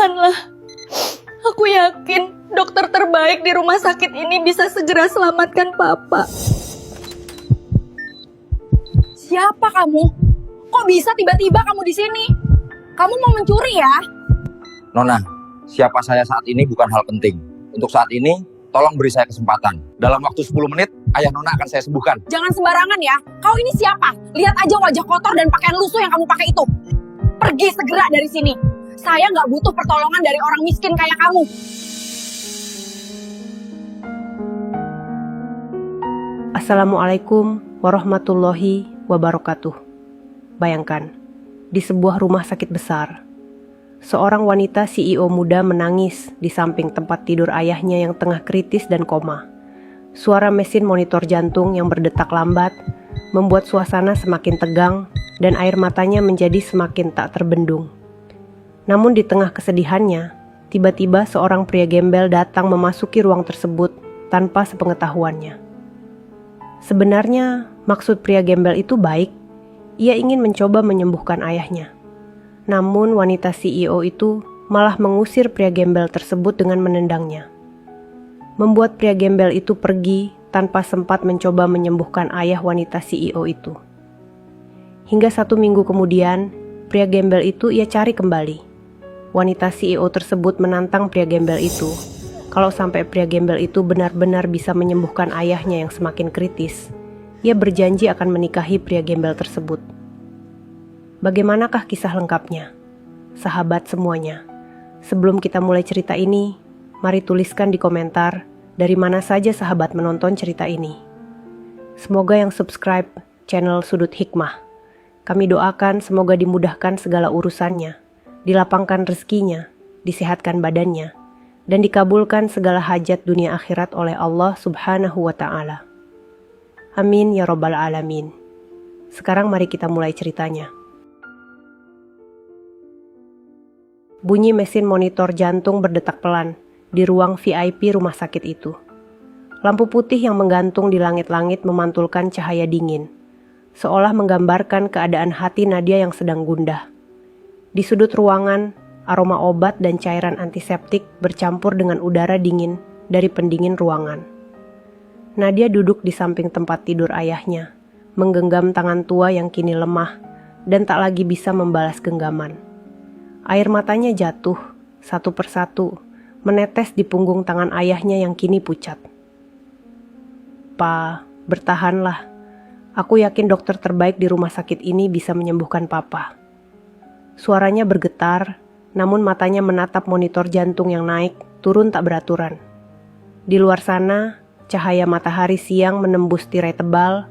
Tahanlah. Aku yakin dokter terbaik di rumah sakit ini bisa segera selamatkan Papa. Siapa kamu? Kok bisa tiba-tiba kamu di sini? Kamu mau mencuri ya? Nona, siapa saya saat ini bukan hal penting. Untuk saat ini, tolong beri saya kesempatan. Dalam waktu 10 menit, ayah Nona akan saya sembuhkan. Jangan sembarangan ya. Kau ini siapa? Lihat aja wajah kotor dan pakaian lusuh yang kamu pakai itu. Pergi segera dari sini. Saya nggak butuh pertolongan dari orang miskin kayak kamu. Assalamualaikum warahmatullahi wabarakatuh. Bayangkan, di sebuah rumah sakit besar, seorang wanita CEO muda menangis di samping tempat tidur ayahnya yang tengah kritis dan koma. Suara mesin monitor jantung yang berdetak lambat membuat suasana semakin tegang dan air matanya menjadi semakin tak terbendung. Namun di tengah kesedihannya, tiba-tiba seorang pria gembel datang memasuki ruang tersebut tanpa sepengetahuannya. Sebenarnya maksud pria gembel itu baik. Ia ingin mencoba menyembuhkan ayahnya. Namun wanita CEO itu malah mengusir pria gembel tersebut dengan menendangnya. Membuat pria gembel itu pergi tanpa sempat mencoba menyembuhkan ayah wanita CEO itu. Hingga 1 minggu kemudian, pria gembel itu ia cari kembali. Wanita CEO tersebut menantang pria gembel itu. Kalau sampai pria gembel itu benar-benar bisa menyembuhkan ayahnya yang semakin kritis, ia berjanji akan menikahi pria gembel tersebut. Bagaimanakah kisah lengkapnya? Sahabat semuanya, sebelum kita mulai cerita ini, mari tuliskan di komentar dari mana saja sahabat menonton cerita ini. Semoga yang subscribe channel Sudut Hikmah. Kami doakan semoga dimudahkan segala urusannya, dilapangkan rezekinya, disehatkan badannya, dan dikabulkan segala hajat dunia akhirat oleh Allah Subhanahu wa Ta'ala. Amin ya Rabbal Alamin. Sekarang mari kita mulai ceritanya. Bunyi mesin monitor jantung berdetak pelan di ruang VIP rumah sakit itu. Lampu putih yang menggantung di langit-langit memantulkan cahaya dingin, seolah menggambarkan keadaan hati Nadia yang sedang gundah. Di sudut ruangan, aroma obat dan cairan antiseptik bercampur dengan udara dingin dari pendingin ruangan. Nadia duduk di samping tempat tidur ayahnya, menggenggam tangan tua yang kini lemah dan tak lagi bisa membalas genggaman. Air matanya jatuh, satu persatu, menetes di punggung tangan ayahnya yang kini pucat. "Pa, bertahanlah. Aku yakin dokter terbaik di rumah sakit ini bisa menyembuhkan Papa." Suaranya bergetar, namun matanya menatap monitor jantung yang naik, turun tak beraturan. Di luar sana, cahaya matahari siang menembus tirai tebal,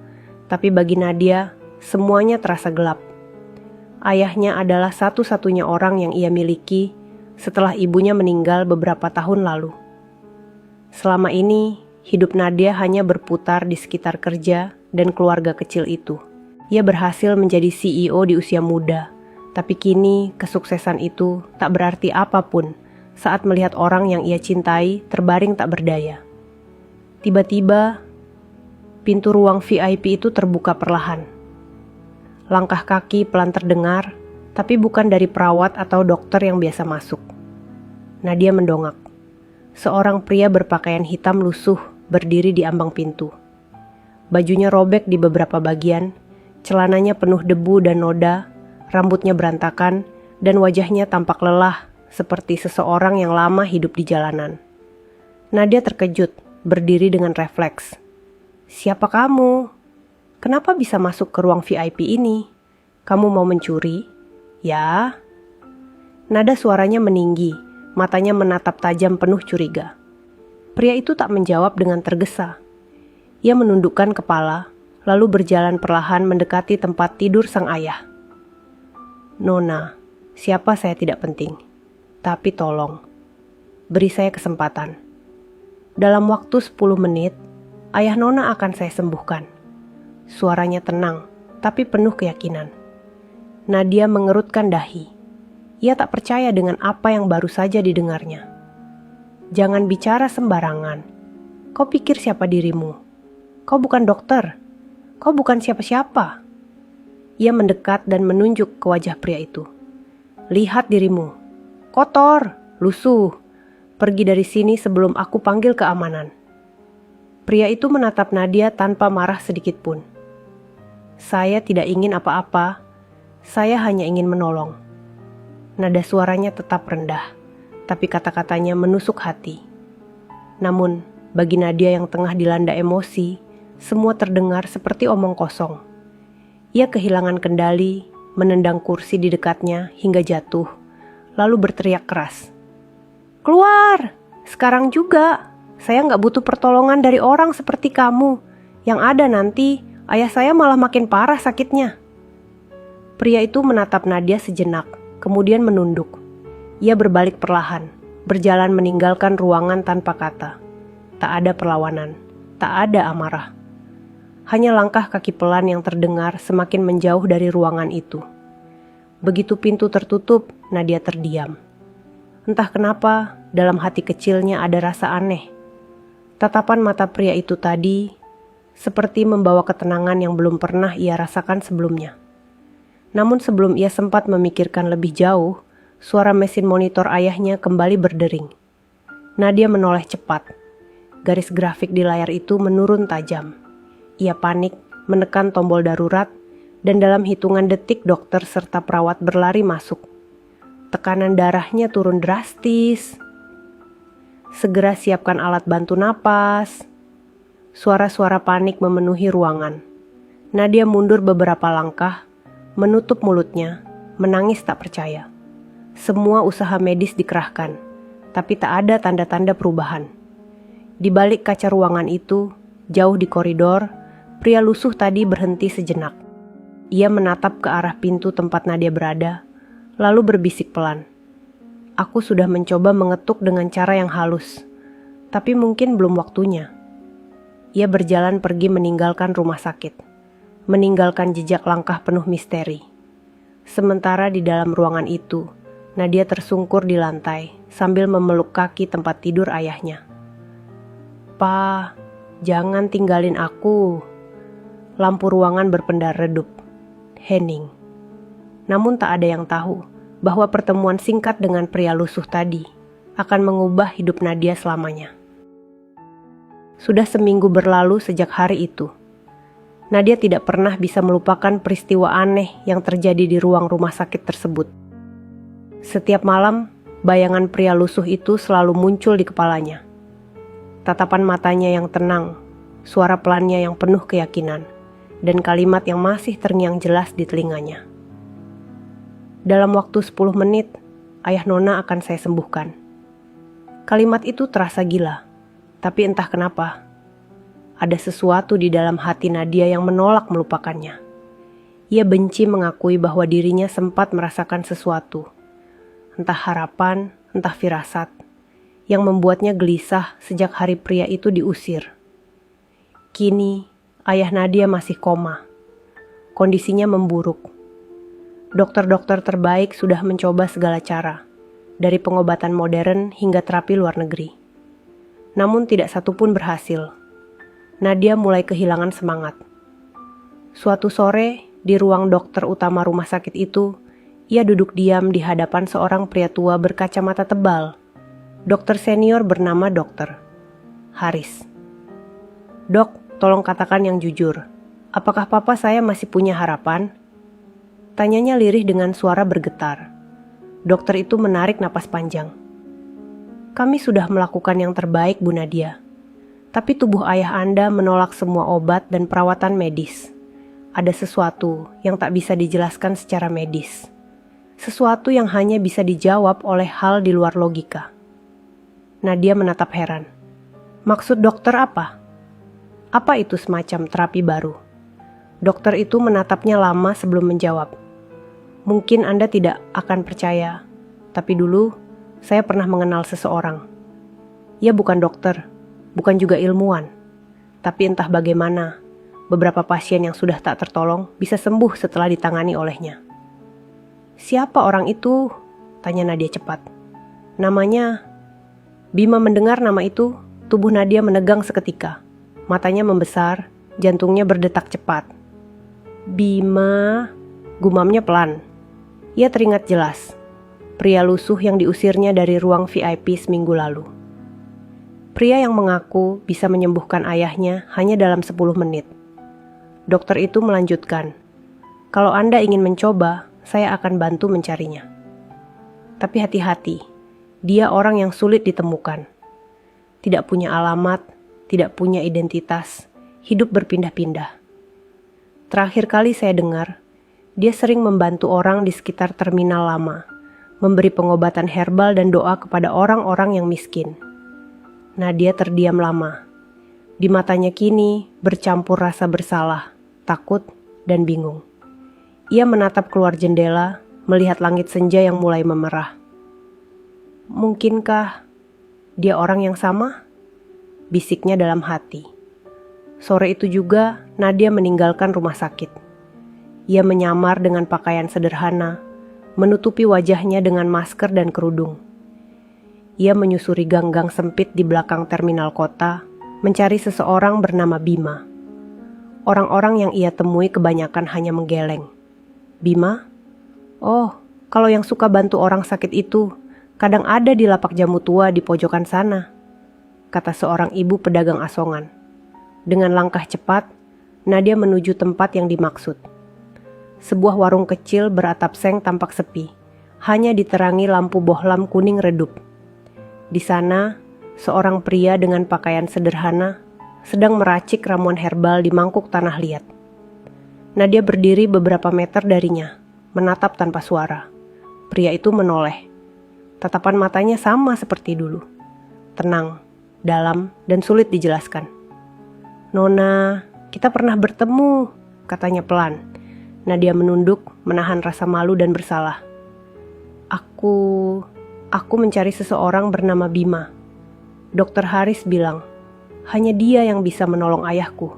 tapi bagi Nadia, semuanya terasa gelap. Ayahnya adalah satu-satunya orang yang ia miliki setelah ibunya meninggal beberapa tahun lalu. Selama ini, hidup Nadia hanya berputar di sekitar kerja dan keluarga kecil itu. Ia berhasil menjadi CEO di usia muda, tapi kini kesuksesan itu tak berarti apapun saat melihat orang yang ia cintai terbaring tak berdaya. Tiba-tiba, pintu ruang VIP itu terbuka perlahan. Langkah kaki pelan terdengar, tapi bukan dari perawat atau dokter yang biasa masuk. Nadia mendongak. Seorang pria berpakaian hitam lusuh berdiri di ambang pintu. Bajunya robek di beberapa bagian, celananya penuh debu dan noda, rambutnya berantakan, dan wajahnya tampak lelah seperti seseorang yang lama hidup di jalanan. Nadia terkejut, berdiri dengan refleks. "Siapa kamu? Kenapa bisa masuk ke ruang VIP ini? Kamu mau mencuri?" "Ya." Nada suaranya meninggi, matanya menatap tajam penuh curiga. Pria itu tak menjawab dengan tergesa. Ia menundukkan kepala, lalu berjalan perlahan mendekati tempat tidur sang ayah. "Nona, siapa saya tidak penting. Tapi tolong, beri saya kesempatan. Dalam waktu 10 menit, ayah Nona akan saya sembuhkan." Suaranya tenang, tapi penuh keyakinan. Nadia mengerutkan dahi. Ia tak percaya dengan apa yang baru saja didengarnya. "Jangan bicara sembarangan. Kau pikir siapa dirimu? Kau bukan dokter. Kau bukan siapa-siapa." Ia mendekat dan menunjuk ke wajah pria itu. "Lihat dirimu. Kotor, Lusuh, pergi dari sini sebelum aku panggil keamanan. Pria itu menatap Nadia tanpa marah sedikit pun. Saya tidak ingin apa-apa, saya hanya ingin menolong. Nada suaranya tetap rendah, tapi kata-katanya menusuk hati. Namun, bagi Nadia yang tengah dilanda emosi, semua terdengar seperti omong kosong. Ia kehilangan kendali, menendang kursi di dekatnya hingga jatuh, lalu berteriak keras. Keluar! Sekarang juga! Saya nggak butuh pertolongan dari orang seperti kamu. Yang ada nanti, ayah saya malah makin parah sakitnya. Pria itu menatap Nadia sejenak, kemudian menunduk. Ia berbalik perlahan, berjalan meninggalkan ruangan tanpa kata. Tak ada perlawanan, tak ada amarah. Hanya langkah kaki pelan yang terdengar semakin menjauh dari ruangan itu. Begitu pintu tertutup, Nadia terdiam. Entah kenapa, dalam hati kecilnya ada rasa aneh. Tatapan mata pria itu tadi seperti membawa ketenangan yang belum pernah ia rasakan sebelumnya. Namun sebelum ia sempat memikirkan lebih jauh, suara mesin monitor ayahnya kembali berdering. Nadia menoleh cepat. Garis grafik di layar itu menurun tajam. Ia panik, menekan tombol darurat, dan dalam hitungan detik dokter serta perawat berlari masuk. Tekanan darahnya turun drastis. Segera siapkan alat bantu napas. Suara-suara panik memenuhi ruangan. Nadia mundur beberapa langkah, menutup mulutnya, menangis tak percaya. Semua usaha medis dikerahkan, tapi tak ada tanda-tanda perubahan. Di balik kaca ruangan itu, jauh di koridor, pria lusuh tadi berhenti sejenak. Ia menatap ke arah pintu tempat Nadia berada, lalu berbisik pelan. Aku sudah mencoba mengetuk dengan cara yang halus, tapi mungkin belum waktunya. Ia berjalan pergi meninggalkan rumah sakit, meninggalkan jejak langkah penuh misteri. Sementara di dalam ruangan itu, Nadia tersungkur di lantai sambil memeluk kaki tempat tidur ayahnya. Pa, jangan tinggalin aku. Lampu ruangan berpendar redup. Hening. Namun tak ada yang tahu bahwa pertemuan singkat dengan pria lusuh tadi akan mengubah hidup Nadia selamanya. Sudah seminggu berlalu sejak hari itu. Nadia tidak pernah bisa melupakan peristiwa aneh yang terjadi di ruang rumah sakit tersebut. Setiap malam, bayangan pria lusuh itu selalu muncul di kepalanya. Tatapan matanya yang tenang, suara pelannya yang penuh keyakinan, dan kalimat yang masih terngiang jelas di telinganya. Dalam waktu 10 menit, ayah Nona akan saya sembuhkan. Kalimat itu terasa gila, tapi entah kenapa, ada sesuatu di dalam hati Nadia yang menolak melupakannya. Ia benci mengakui bahwa dirinya sempat merasakan sesuatu, entah harapan, entah firasat, yang membuatnya gelisah sejak hari pria itu diusir. Kini, ayah Nadia masih koma. Kondisinya memburuk. Dokter-dokter terbaik sudah mencoba segala cara, dari pengobatan modern hingga terapi luar negeri. Namun tidak satu pun berhasil. Nadia mulai kehilangan semangat. Suatu sore, di ruang dokter utama rumah sakit itu, ia duduk diam di hadapan seorang pria tua berkacamata tebal. Dokter senior bernama Dokter Haris. Dok, tolong katakan yang jujur. Apakah papa saya masih punya harapan? Tanyanya lirih dengan suara bergetar. Dokter itu menarik napas panjang. Kami sudah melakukan yang terbaik, Bu Nadia. Tapi tubuh ayah Anda menolak semua obat dan perawatan medis. Ada sesuatu yang tak bisa dijelaskan secara medis. Sesuatu yang hanya bisa dijawab oleh hal di luar logika. Nadia menatap heran. Maksud dokter apa? Apa itu semacam terapi baru? Dokter itu menatapnya lama sebelum menjawab. Mungkin Anda tidak akan percaya, tapi dulu saya pernah mengenal seseorang. Ia bukan dokter, bukan juga ilmuwan. Tapi entah bagaimana, beberapa pasien yang sudah tak tertolong bisa sembuh setelah ditangani olehnya. Siapa orang itu? Tanya Nadia cepat. Namanya. Bima mendengar nama itu, tubuh Nadia menegang seketika. Matanya membesar, jantungnya berdetak cepat. Bima, gumamnya pelan. Ia teringat jelas. pria lusuh yang diusirnya dari ruang VIP seminggu lalu. Pria yang mengaku bisa menyembuhkan ayahnya hanya dalam 10 menit. Dokter itu melanjutkan, "Kalau Anda ingin mencoba, saya akan bantu mencarinya. Tapi hati-hati, dia orang yang sulit ditemukan. Tidak punya alamat, tidak punya identitas, hidup berpindah-pindah. Terakhir kali saya dengar, dia sering membantu orang di sekitar terminal lama, memberi pengobatan herbal dan doa kepada orang-orang yang miskin." Nadia terdiam lama. Di matanya kini bercampur rasa bersalah, takut, dan bingung. Ia menatap keluar jendela, melihat langit senja yang mulai memerah. Mungkinkah dia orang yang sama? Bisiknya dalam hati. Sore itu juga Nadia meninggalkan rumah sakit. Ia menyamar dengan pakaian sederhana, menutupi wajahnya dengan masker dan kerudung. Ia menyusuri gang-gang sempit di belakang terminal kota, mencari seseorang bernama Bima. Orang-orang yang ia temui kebanyakan hanya menggeleng. Bima? Oh, kalau yang suka bantu orang sakit itu, kadang ada di lapak jamu tua di pojokan sana, kata seorang ibu pedagang asongan. Dengan langkah cepat, Nadia menuju tempat yang dimaksud. Sebuah warung kecil beratap seng tampak sepi, hanya diterangi lampu bohlam kuning redup. Di sana, seorang pria dengan pakaian sederhana sedang meracik ramuan herbal di mangkuk tanah liat. Nadia berdiri beberapa meter darinya, menatap tanpa suara. Pria itu menoleh. Tatapan matanya sama seperti dulu. Tenang, dalam, dan sulit dijelaskan. "Nona, kita pernah bertemu," katanya pelan. Nadia menunduk, menahan rasa malu dan bersalah. Aku mencari seseorang bernama Bima. Dokter Haris bilang, hanya dia yang bisa menolong ayahku.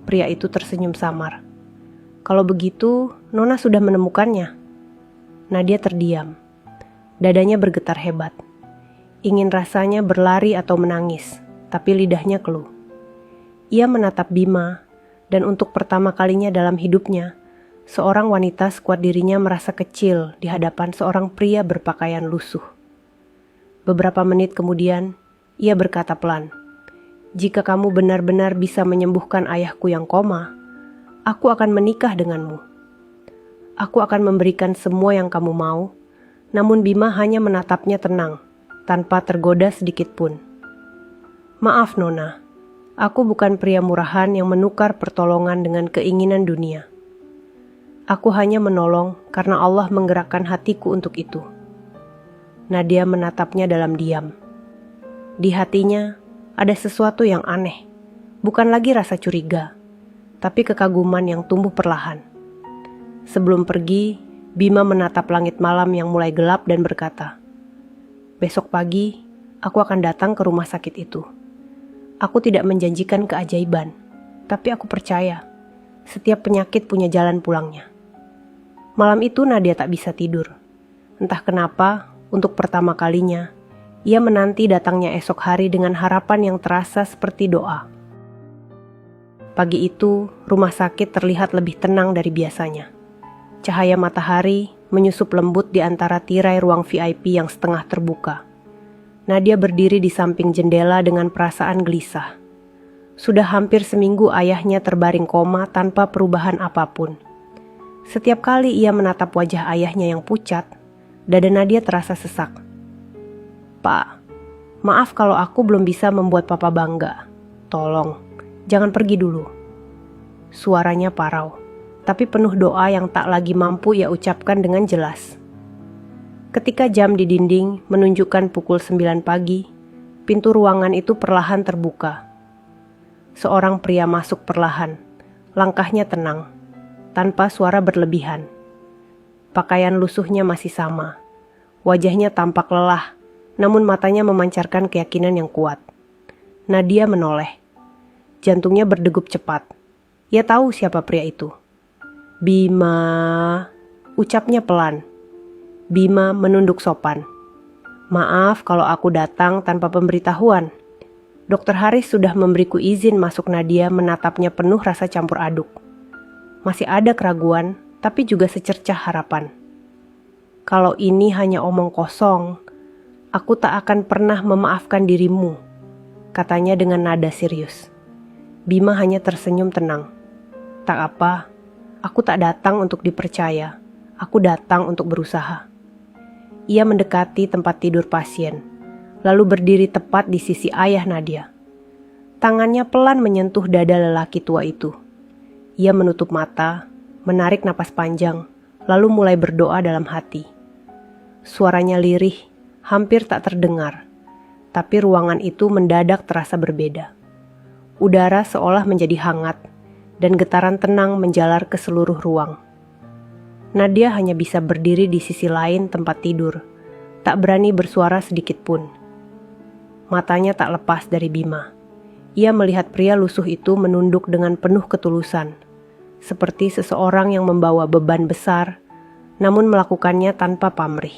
Pria itu tersenyum samar. "Kalau begitu, Nona sudah menemukannya." Nadia terdiam. Dadanya bergetar hebat. Ingin rasanya berlari atau menangis, tapi lidahnya keluh. Ia menatap Bima, dan untuk pertama kalinya dalam hidupnya, seorang wanita sekuat dirinya merasa kecil di hadapan seorang pria berpakaian lusuh. Beberapa menit kemudian, ia berkata pelan, "Jika kamu benar-benar bisa menyembuhkan ayahku yang koma, aku akan menikah denganmu. Aku akan memberikan semua yang kamu mau." Namun Bima hanya menatapnya tenang, tanpa tergoda sedikit pun. "Maaf Nona, aku bukan pria murahan yang menukar pertolongan dengan keinginan dunia. Aku hanya menolong karena Allah menggerakkan hatiku untuk itu." Nadia menatapnya dalam diam. Di hatinya ada sesuatu yang aneh, bukan lagi rasa curiga, tapi kekaguman yang tumbuh perlahan. Sebelum pergi, Bima menatap langit malam yang mulai gelap dan berkata, "Besok pagi, aku akan datang ke rumah sakit itu. Aku tidak menjanjikan keajaiban, tapi aku percaya setiap penyakit punya jalan pulangnya." Malam itu Nadia tak bisa tidur. Entah kenapa, untuk pertama kalinya, ia menanti datangnya esok hari dengan harapan yang terasa seperti doa. Pagi itu, rumah sakit terlihat lebih tenang dari biasanya. Cahaya matahari menyusup lembut di antara tirai ruang VIP yang setengah terbuka. Nadia berdiri di samping jendela dengan perasaan gelisah. Sudah hampir seminggu ayahnya terbaring koma tanpa perubahan apapun. Setiap kali ia menatap wajah ayahnya yang pucat, dada Nadia terasa sesak. "Pak, maaf kalau aku belum bisa membuat Papa bangga. Tolong, jangan pergi dulu." Suaranya parau, tapi penuh doa yang tak lagi mampu ia ucapkan dengan jelas. Ketika jam di dinding menunjukkan pukul 9 pagi, pintu ruangan itu perlahan terbuka. Seorang pria masuk perlahan, langkahnya tenang, tanpa suara berlebihan. Pakaian lusuhnya masih sama. Wajahnya tampak lelah, namun matanya memancarkan keyakinan yang kuat. Nadia menoleh. Jantungnya berdegup cepat. Ia tahu siapa pria itu. "Bima," ucapnya pelan. Bima menunduk sopan. "Maaf kalau aku datang tanpa pemberitahuan. Dokter Haris sudah memberiku izin masuk." Nadia menatapnya penuh rasa campur aduk. Masih ada keraguan, tapi juga secercah harapan. Kalau ini hanya omong kosong, aku tak akan pernah memaafkan dirimu, katanya dengan nada serius. Bima hanya tersenyum tenang. Tak apa, aku tak datang untuk dipercaya, aku datang untuk berusaha. Ia mendekati tempat tidur pasien, lalu berdiri tepat di sisi ayah Nadia. Tangannya pelan menyentuh dada lelaki tua itu. Ia menutup mata, menarik napas panjang, lalu mulai berdoa dalam hati. Suaranya lirih, hampir tak terdengar, tapi ruangan itu mendadak terasa berbeda. Udara seolah menjadi hangat, dan getaran tenang menjalar ke seluruh ruang. Nadia hanya bisa berdiri di sisi lain tempat tidur, tak berani bersuara sedikit pun. Matanya tak lepas dari Bima. Ia melihat pria lusuh itu menunduk dengan penuh ketulusan, seperti seseorang yang membawa beban besar, namun melakukannya tanpa pamrih.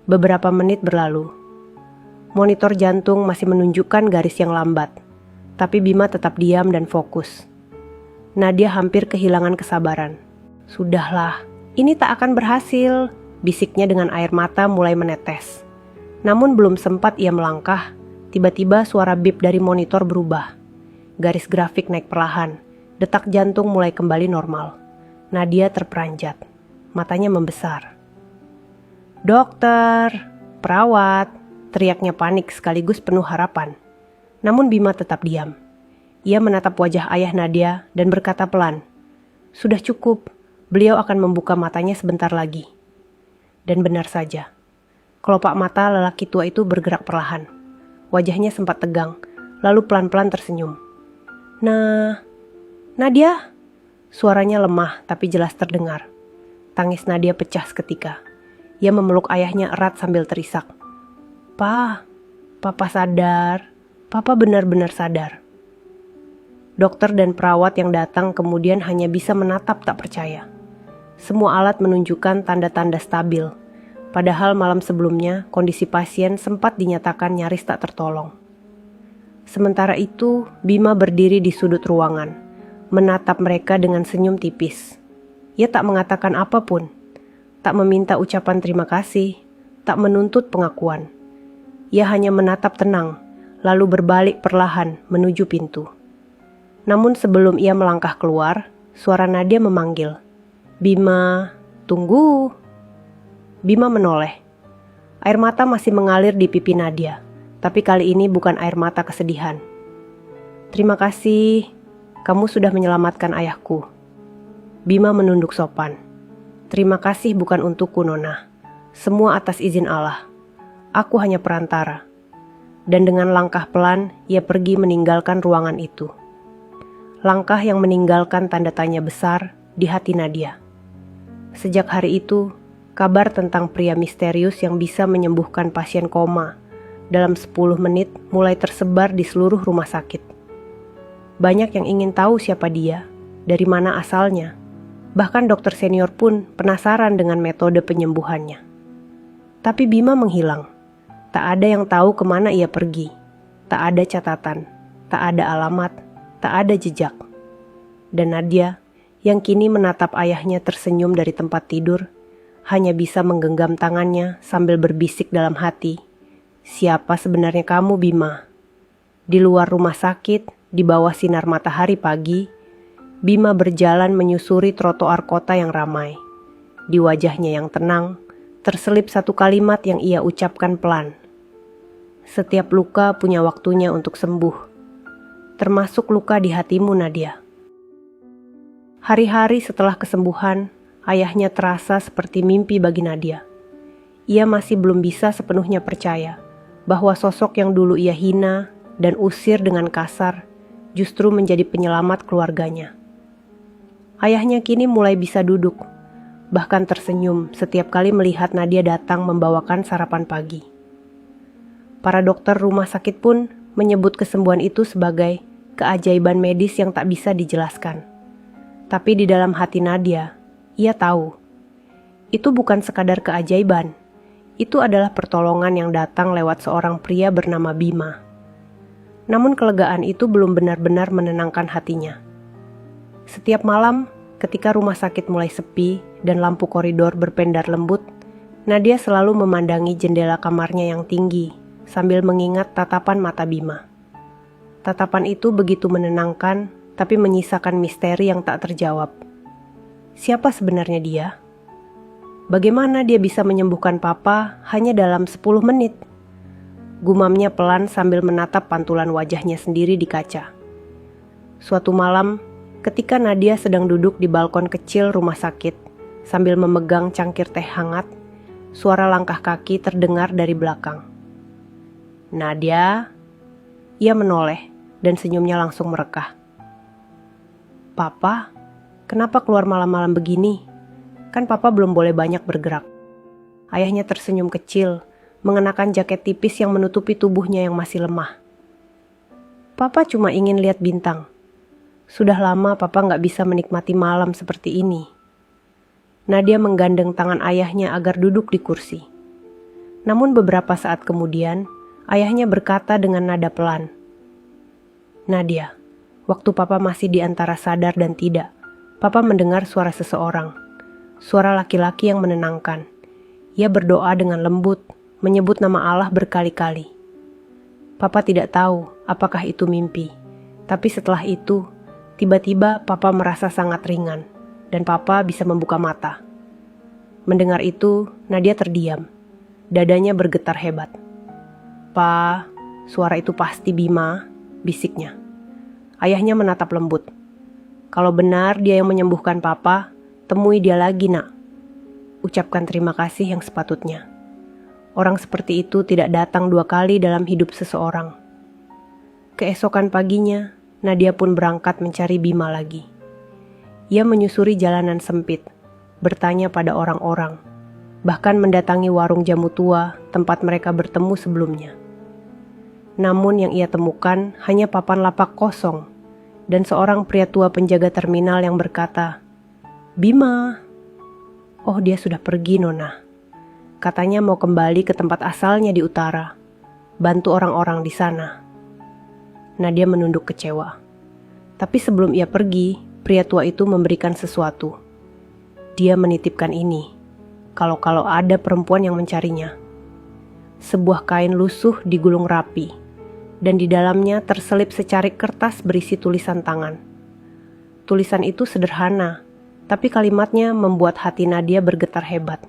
Beberapa menit berlalu. Monitor jantung masih menunjukkan garis yang lambat, tapi Bima tetap diam dan fokus. Nadia hampir kehilangan kesabaran. Sudahlah, ini tak akan berhasil, bisiknya dengan air mata mulai menetes. Namun belum sempat ia melangkah, tiba-tiba suara bip dari monitor berubah. Garis grafik naik perlahan, detak jantung mulai kembali normal. Nadia terperanjat, matanya membesar. "Dokter, perawat," teriaknya panik sekaligus penuh harapan. Namun Bima tetap diam. Ia menatap wajah ayah Nadia dan berkata pelan, "Sudah cukup, beliau akan membuka matanya sebentar lagi." Dan benar saja, kelopak mata lelaki tua itu bergerak perlahan. Wajahnya sempat tegang, lalu pelan-pelan tersenyum. Nadia?" Suaranya lemah tapi jelas terdengar. Tangis Nadia pecah seketika. Ia memeluk ayahnya erat sambil terisak. Papa sadar. Papa benar-benar sadar." Dokter dan perawat yang datang kemudian hanya bisa menatap tak percaya. Semua alat menunjukkan tanda-tanda stabil. Padahal malam sebelumnya kondisi pasien sempat dinyatakan nyaris tak tertolong. Sementara itu, Bima berdiri di sudut ruangan, menatap mereka dengan senyum tipis. Ia tak mengatakan apapun. Tak meminta ucapan terima kasih, tak menuntut pengakuan. Ia hanya menatap tenang, lalu berbalik perlahan menuju pintu. Namun sebelum ia melangkah keluar, suara Nadia memanggil, "Bima, tunggu." Bima menoleh. Air mata masih mengalir di pipi Nadia, tapi kali ini bukan air mata kesedihan. "Terima kasih, kamu sudah menyelamatkan ayahku." Bima menunduk sopan. "Terima kasih bukan untukku, Nona. Semua atas izin Allah. Aku hanya perantara." Dan dengan langkah pelan, ia pergi meninggalkan ruangan itu. Langkah yang meninggalkan tanda tanya besar di hati Nadia. Sejak hari itu, kabar tentang pria misterius yang bisa menyembuhkan pasien koma dalam 10 menit mulai tersebar di seluruh rumah sakit. Banyak yang ingin tahu siapa dia, dari mana asalnya. Bahkan dokter senior pun penasaran dengan metode penyembuhannya. Tapi Bima menghilang. Tak ada yang tahu kemana ia pergi. Tak ada catatan, tak ada alamat, tak ada jejak. Dan Nadia, yang kini menatap ayahnya tersenyum dari tempat tidur, hanya bisa menggenggam tangannya sambil berbisik dalam hati, "Siapa sebenarnya kamu, Bima?" Di luar rumah sakit, di bawah sinar matahari pagi, Bima berjalan menyusuri trotoar kota yang ramai. Di wajahnya yang tenang, terselip satu kalimat yang ia ucapkan pelan. "Setiap luka punya waktunya untuk sembuh. Termasuk luka di hatimu, Nadia." Hari-hari setelah kesembuhan, ayahnya terasa seperti mimpi bagi Nadia. Ia masih belum bisa sepenuhnya percaya bahwa sosok yang dulu ia hina dan usir dengan kasar justru menjadi penyelamat keluarganya. Ayahnya kini mulai bisa duduk, bahkan tersenyum setiap kali melihat Nadia datang membawakan sarapan pagi. Para dokter rumah sakit pun menyebut kesembuhan itu sebagai keajaiban medis yang tak bisa dijelaskan. Tapi di dalam hati Nadia, ia tahu, itu bukan sekadar keajaiban, itu adalah pertolongan yang datang lewat seorang pria bernama Bima. Namun kelegaan itu belum benar-benar menenangkan hatinya. Setiap malam, ketika rumah sakit mulai sepi dan lampu koridor berpendar lembut, Nadia selalu memandangi jendela kamarnya yang tinggi sambil mengingat tatapan mata Bima. Tatapan itu begitu menenangkan, tapi menyisakan misteri yang tak terjawab. Siapa sebenarnya dia? Bagaimana dia bisa menyembuhkan papa hanya dalam 10 menit? Gumamnya pelan sambil menatap pantulan wajahnya sendiri di kaca. Suatu malam, ketika Nadia sedang duduk di balkon kecil rumah sakit, sambil memegang cangkir teh hangat, suara langkah kaki terdengar dari belakang. Nadia, ia menoleh dan senyumnya langsung merekah. Papa, kenapa keluar malam-malam begini? Kan papa belum boleh banyak bergerak. Ayahnya tersenyum kecil, mengenakan jaket tipis yang menutupi tubuhnya yang masih lemah. Papa cuma ingin lihat bintang. Sudah lama papa nggak bisa menikmati malam seperti ini. Nadia menggandeng tangan ayahnya agar duduk di kursi. Namun beberapa saat kemudian, ayahnya berkata dengan nada pelan, Nadia, waktu papa masih di antara sadar dan tidak, papa mendengar suara seseorang. Suara laki-laki yang menenangkan. Ia berdoa dengan lembut, menyebut nama Allah berkali-kali. Papa tidak tahu apakah itu mimpi, tapi setelah itu, tiba-tiba papa merasa sangat ringan. Dan papa bisa membuka mata. Mendengar itu, Nadia terdiam. Dadanya bergetar hebat. Pa, suara itu pasti Bima, bisiknya. Ayahnya menatap lembut. Kalau benar dia yang menyembuhkan papa, temui dia lagi, nak. Ucapkan terima kasih yang sepatutnya. Orang seperti itu tidak datang 2 kali dalam hidup seseorang. Keesokan paginya, Nadia pun berangkat mencari Bima lagi. Ia menyusuri jalanan sempit, bertanya pada orang-orang, bahkan mendatangi warung jamu tua tempat mereka bertemu sebelumnya. Namun yang ia temukan hanya papan lapak kosong dan seorang pria tua penjaga terminal yang berkata, Bima. Oh, dia sudah pergi, Nona. Katanya mau kembali ke tempat asalnya di utara, bantu orang-orang di sana. Nadia menunduk kecewa. Tapi sebelum ia pergi, pria tua itu memberikan sesuatu. Dia menitipkan ini, kalau ada perempuan yang mencarinya. Sebuah kain lusuh digulung rapi, dan di dalamnya terselip secarik kertas berisi tulisan tangan. Tulisan itu sederhana, tapi kalimatnya membuat hati Nadia bergetar hebat.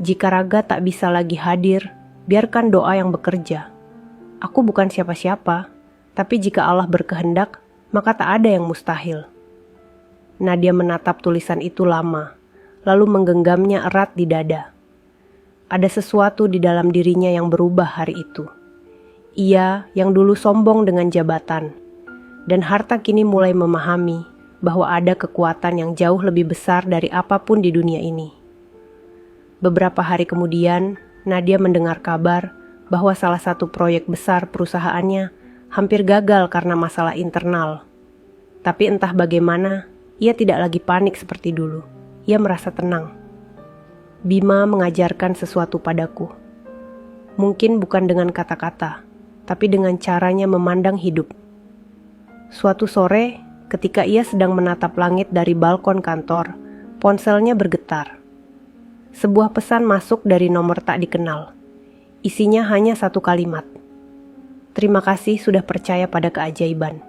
Jika raga tak bisa lagi hadir, biarkan doa yang bekerja. Aku bukan siapa-siapa, tapi jika Allah berkehendak, maka tak ada yang mustahil. Nadia menatap tulisan itu lama, lalu menggenggamnya erat di dada. Ada sesuatu di dalam dirinya yang berubah hari itu. Ia yang dulu sombong dengan jabatan, dan harta kini mulai memahami bahwa ada kekuatan yang jauh lebih besar dari apapun di dunia ini. Beberapa hari kemudian, Nadia mendengar kabar bahwa salah satu proyek besar perusahaannya hampir gagal karena masalah internal. Tapi entah bagaimana, ia tidak lagi panik seperti dulu. Ia merasa tenang. Bima mengajarkan sesuatu padaku. Mungkin bukan dengan kata-kata, tapi dengan caranya memandang hidup. Suatu sore, ketika ia sedang menatap langit dari balkon kantor, ponselnya bergetar. Sebuah pesan masuk dari nomor tak dikenal. Isinya hanya satu kalimat. Terima kasih sudah percaya pada keajaiban.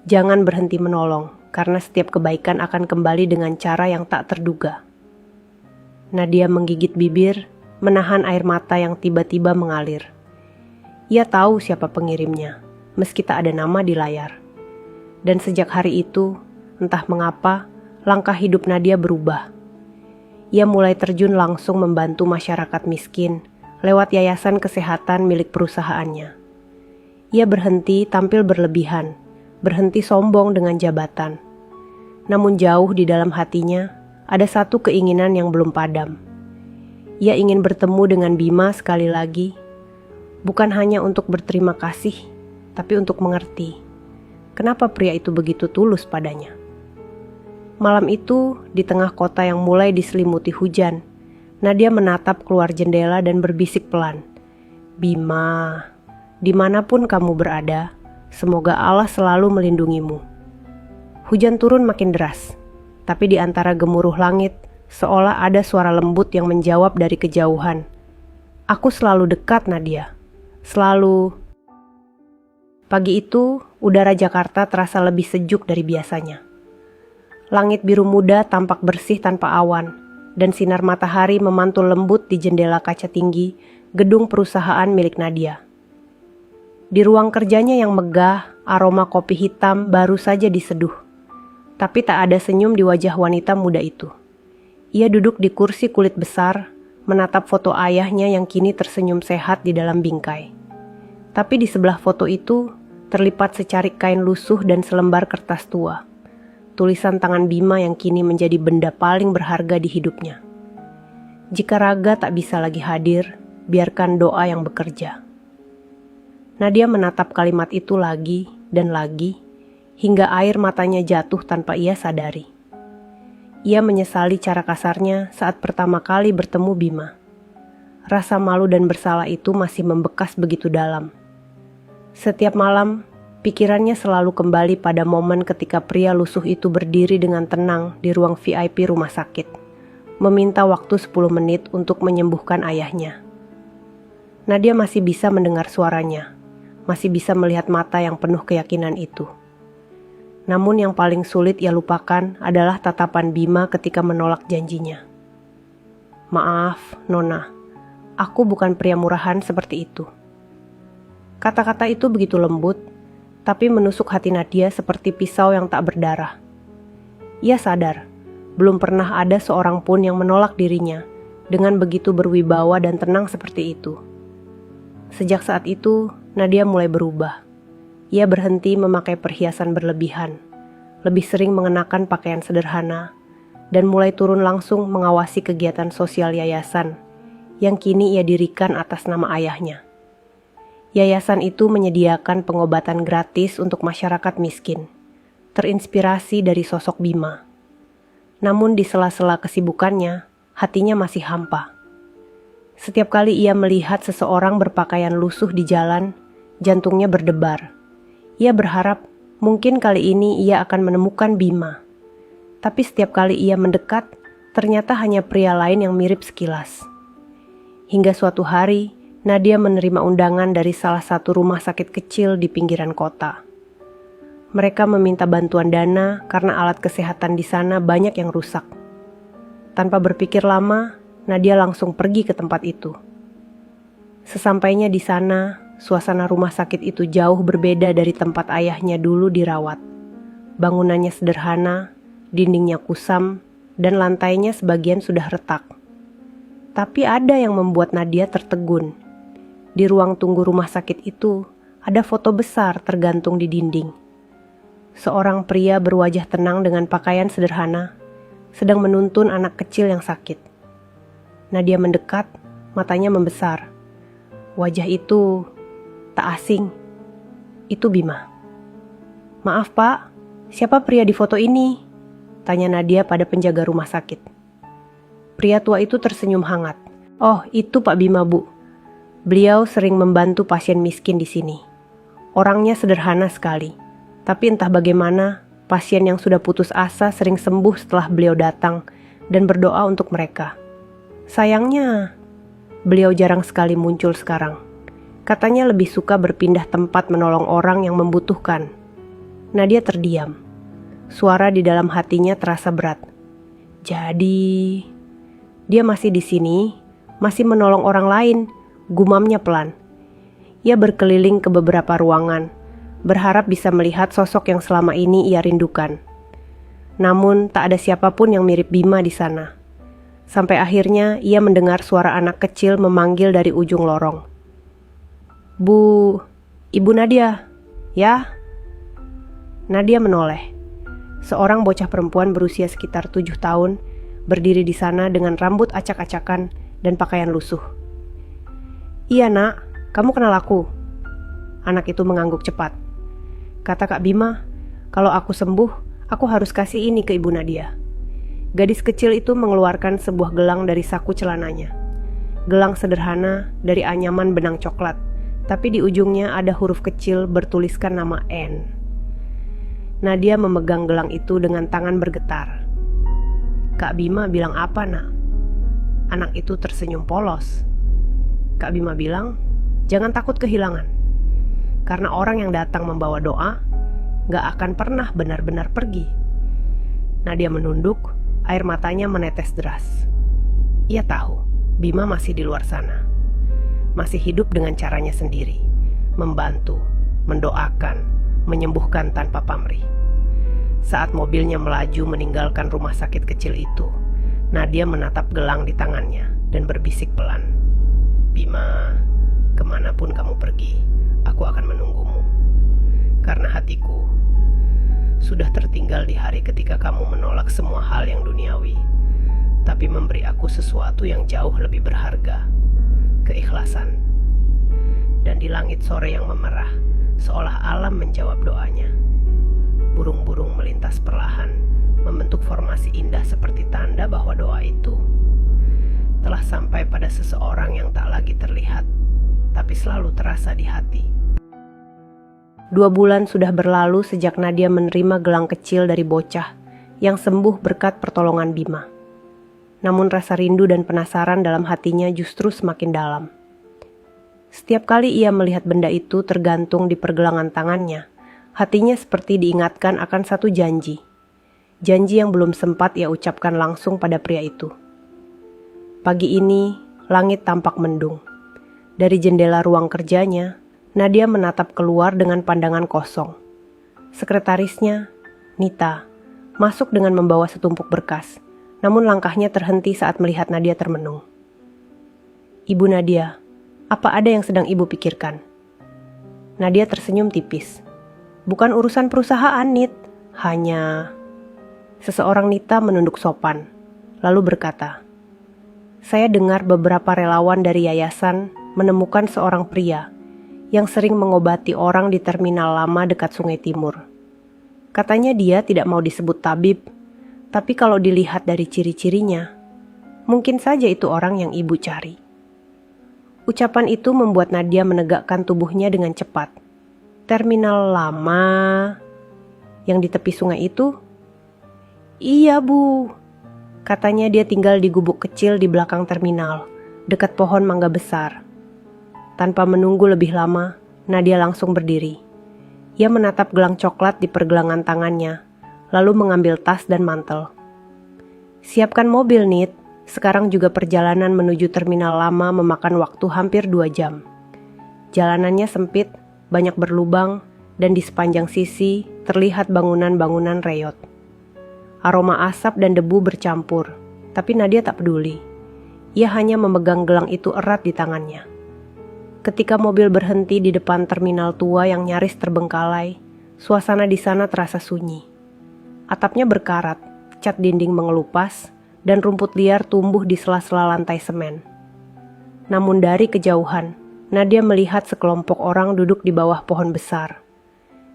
Jangan berhenti menolong, karena setiap kebaikan akan kembali dengan cara yang tak terduga. Nadia menggigit bibir, menahan air mata yang tiba-tiba mengalir. Ia tahu siapa pengirimnya, meski tak ada nama di layar. Dan sejak hari itu, entah mengapa, langkah hidup Nadia berubah. Ia mulai terjun langsung membantu masyarakat miskin lewat yayasan kesehatan milik perusahaannya. Ia berhenti tampil berlebihan, berhenti sombong dengan jabatan. Namun jauh di dalam hatinya, ada satu keinginan yang belum padam. Ia ingin bertemu dengan Bima sekali lagi, bukan hanya untuk berterima kasih, tapi untuk mengerti kenapa pria itu begitu tulus padanya. Malam itu, di tengah kota yang mulai diselimuti hujan, Nadia menatap keluar jendela dan berbisik pelan, Bima, dimanapun kamu berada, semoga Allah selalu melindungimu. Hujan turun makin deras, tapi di antara gemuruh langit, seolah ada suara lembut yang menjawab dari kejauhan. Aku selalu dekat, Nadia. Selalu. Pagi itu, udara Jakarta terasa lebih sejuk dari biasanya. Langit biru muda tampak bersih tanpa awan, dan sinar matahari memantul lembut di jendela kaca tinggi gedung perusahaan milik Nadia. Di ruang kerjanya yang megah, aroma kopi hitam baru saja diseduh. Tapi tak ada senyum di wajah wanita muda itu. Ia duduk di kursi kulit besar, menatap foto ayahnya yang kini tersenyum sehat di dalam bingkai. Tapi di sebelah foto itu, terlipat secarik kain lusuh dan selembar kertas tua. Tulisan tangan Bima yang kini menjadi benda paling berharga di hidupnya. Jika Raga tak bisa lagi hadir, biarkan doa yang bekerja. Nadia menatap kalimat itu lagi dan lagi, hingga air matanya jatuh tanpa ia sadari. Ia menyesali cara kasarnya saat pertama kali bertemu Bima. Rasa malu dan bersalah itu masih membekas begitu dalam. Setiap malam, pikirannya selalu kembali pada momen ketika pria lusuh itu berdiri dengan tenang di ruang VIP rumah sakit, meminta waktu 10 menit untuk menyembuhkan ayahnya. Nadia masih bisa mendengar suaranya, masih bisa melihat mata yang penuh keyakinan itu. Namun yang paling sulit ia lupakan adalah tatapan Bima ketika menolak janjinya. "Maaf, Nona, aku bukan pria murahan seperti itu." Kata-kata itu begitu lembut, tapi menusuk hati Nadia seperti pisau yang tak berdarah. Ia sadar, belum pernah ada seorang pun yang menolak dirinya dengan begitu berwibawa dan tenang seperti itu. Sejak saat itu, Nadia mulai berubah. Ia berhenti memakai perhiasan berlebihan, lebih sering mengenakan pakaian sederhana, dan mulai turun langsung mengawasi kegiatan sosial yayasan yang kini ia dirikan atas nama ayahnya. Yayasan itu menyediakan pengobatan gratis untuk masyarakat miskin, terinspirasi dari sosok Bima. Namun di sela-sela kesibukannya, hatinya masih hampa. Setiap kali ia melihat seseorang berpakaian lusuh di jalan, jantungnya berdebar. Ia berharap mungkin kali ini ia akan menemukan Bima. Tapi setiap kali ia mendekat, ternyata hanya pria lain yang mirip sekilas. Hingga suatu hari, Nadia menerima undangan dari salah satu rumah sakit kecil di pinggiran kota. Mereka meminta bantuan dana karena alat kesehatan di sana banyak yang rusak. Tanpa berpikir lama, Nadia langsung pergi ke tempat itu. Sesampainya di sana, suasana rumah sakit itu jauh berbeda dari tempat ayahnya dulu dirawat. Bangunannya sederhana, dindingnya kusam, dan lantainya sebagian sudah retak. Tapi ada yang membuat Nadia tertegun. Di ruang tunggu rumah sakit itu, ada foto besar tergantung di dinding. Seorang pria berwajah tenang dengan pakaian sederhana, sedang menuntun anak kecil yang sakit. Nadia mendekat, matanya membesar. Wajah itu tak asing. Itu Bima. "Maaf Pak, siapa pria di foto ini?" tanya Nadia pada penjaga rumah sakit. Pria tua itu tersenyum hangat. "Oh, itu Pak Bima, Bu. Beliau sering membantu pasien miskin di sini. Orangnya sederhana sekali, tapi entah bagaimana pasien yang sudah putus asa sering sembuh setelah beliau datang dan berdoa untuk mereka. Sayangnya, beliau jarang sekali muncul sekarang. Katanya lebih suka berpindah tempat menolong orang yang membutuhkan." Nadia terdiam. Suara di dalam hatinya terasa berat. "Jadi, dia masih di sini, masih menolong orang lain," gumamnya pelan. Ia berkeliling ke beberapa ruangan, berharap bisa melihat sosok yang selama ini ia rindukan. Namun, tak ada siapapun yang mirip Bima di sana. Sampai akhirnya ia mendengar suara anak kecil memanggil dari ujung lorong. "Bu, Ibu Nadia, ya?" Nadia menoleh. Seorang bocah perempuan berusia sekitar 7 tahun berdiri di sana dengan rambut acak-acakan dan pakaian lusuh. "Iya nak, kamu kenal aku?" Anak itu mengangguk cepat. "Kata Kak Bima, kalau aku sembuh, aku harus kasih ini ke Ibu Nadia." Gadis kecil itu mengeluarkan sebuah gelang dari saku celananya. Gelang sederhana dari anyaman benang coklat, tapi di ujungnya ada huruf kecil bertuliskan nama N. Nadia memegang gelang itu dengan tangan bergetar. Kak Bima bilang apa, Nak? Anak itu tersenyum polos. Kak Bima bilang, jangan takut kehilangan. Karena orang yang datang membawa doa, gak akan pernah benar-benar pergi. Nadia menunduk, air matanya menetes deras. Ia tahu, Bima masih di luar sana. Masih hidup dengan caranya sendiri. Membantu, mendoakan, menyembuhkan tanpa pamrih. Saat mobilnya melaju meninggalkan rumah sakit kecil itu, Nadia menatap gelang di tangannya dan berbisik pelan. Bima, kemanapun kamu pergi, aku akan menunggumu. Karena hatiku sudah tertinggal di hari ketika kamu menolak semua hal yang duniawi, tapi memberi aku sesuatu yang jauh lebih berharga, keikhlasan. Dan di langit sore yang memerah, seolah alam menjawab doanya. Burung-burung melintas perlahan, membentuk formasi indah seperti tanda bahwa doa itu telah sampai pada seseorang yang tak lagi terlihat, tapi selalu terasa di hati. 2 bulan sudah berlalu sejak Nadia menerima gelang kecil dari bocah yang sembuh berkat pertolongan Bima. Namun rasa rindu dan penasaran dalam hatinya justru semakin dalam. Setiap kali ia melihat benda itu tergantung di pergelangan tangannya, hatinya seperti diingatkan akan satu janji. Janji yang belum sempat ia ucapkan langsung pada pria itu. Pagi ini, langit tampak mendung. Dari jendela ruang kerjanya, Nadia menatap keluar dengan pandangan kosong. Sekretarisnya, Nita, masuk dengan membawa setumpuk berkas, namun langkahnya terhenti saat melihat Nadia termenung. Ibu Nadia, apa ada yang sedang ibu pikirkan? Nadia tersenyum tipis. Bukan urusan perusahaan, Nit. Hanya... Seseorang Nita menunduk sopan, lalu berkata, saya dengar beberapa relawan dari yayasan menemukan seorang pria yang sering mengobati orang di terminal lama dekat Sungai Timur. Katanya dia tidak mau disebut tabib, tapi kalau dilihat dari ciri-cirinya, mungkin saja itu orang yang ibu cari. Ucapan itu membuat Nadia menegakkan tubuhnya dengan cepat. Terminal lama yang di tepi sungai itu? Iya, Bu. Katanya dia tinggal di gubuk kecil di belakang terminal, dekat pohon mangga besar. Tanpa menunggu lebih lama, Nadia langsung berdiri. Ia menatap gelang coklat di pergelangan tangannya, lalu mengambil tas dan mantel. Siapkan mobil, Nit. Sekarang juga perjalanan menuju terminal lama memakan waktu hampir 2 jam. Jalanannya sempit, banyak berlubang, dan di sepanjang sisi terlihat bangunan-bangunan reyot. Aroma asap dan debu bercampur, tapi Nadia tak peduli. Ia hanya memegang gelang itu erat di tangannya. Ketika mobil berhenti di depan terminal tua yang nyaris terbengkalai, suasana di sana terasa sunyi. Atapnya berkarat, cat dinding mengelupas, dan rumput liar tumbuh di sela-sela lantai semen. Namun dari kejauhan, Nadia melihat sekelompok orang duduk di bawah pohon besar.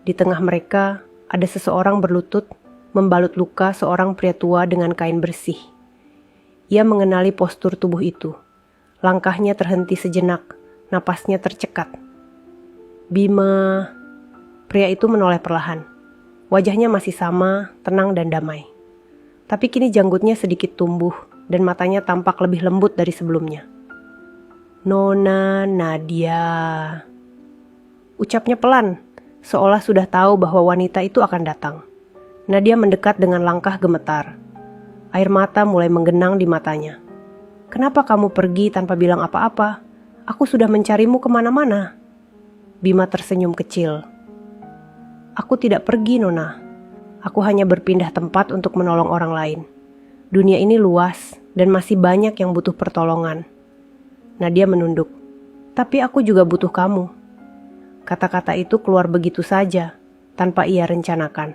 Di tengah mereka, ada seseorang berlutut, membalut luka seorang pria tua dengan kain bersih. Ia mengenali postur tubuh itu. Langkahnya terhenti sejenak, napasnya tercekat. Bima. Pria itu menoleh perlahan. Wajahnya masih sama, tenang dan damai. Tapi kini janggutnya sedikit tumbuh dan matanya tampak lebih lembut dari sebelumnya. Nona Nadia. Ucapnya pelan, seolah sudah tahu bahwa wanita itu akan datang. Nadia mendekat dengan langkah gemetar. Air mata mulai menggenang di matanya. Kenapa kamu pergi tanpa bilang apa-apa? Aku sudah mencarimu kemana-mana. Bima tersenyum kecil. Aku tidak pergi, Nona. Aku hanya berpindah tempat untuk menolong orang lain. Dunia ini luas dan masih banyak yang butuh pertolongan. Nadia menunduk. Tapi aku juga butuh kamu. Kata-kata itu keluar begitu saja, tanpa ia rencanakan.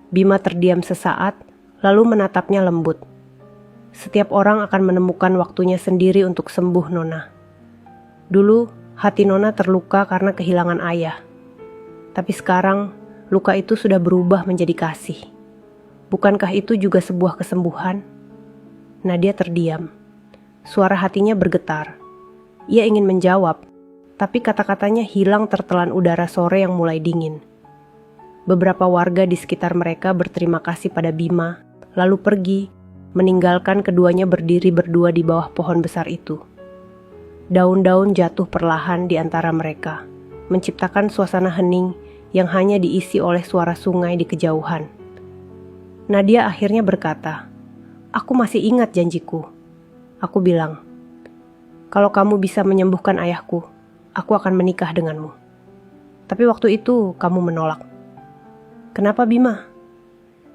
Bima terdiam sesaat, lalu menatapnya lembut. Setiap orang akan menemukan waktunya sendiri untuk sembuh, Nona. Dulu, hati Nona terluka karena kehilangan ayah. Tapi sekarang, luka itu sudah berubah menjadi kasih. Bukankah itu juga sebuah kesembuhan? Nadia terdiam. Suara hatinya bergetar. Ia ingin menjawab, tapi kata-katanya hilang tertelan udara sore yang mulai dingin. Beberapa warga di sekitar mereka berterima kasih pada Bima, lalu pergi, meninggalkan keduanya berdiri berdua di bawah pohon besar itu. Daun-daun jatuh perlahan di antara mereka, menciptakan suasana hening yang hanya diisi oleh suara sungai di kejauhan. Nadia akhirnya berkata, "Aku masih ingat janjiku." Aku bilang, "Kalau kamu bisa menyembuhkan ayahku, aku akan menikah denganmu." Tapi waktu itu kamu menolak. Kenapa, Bima?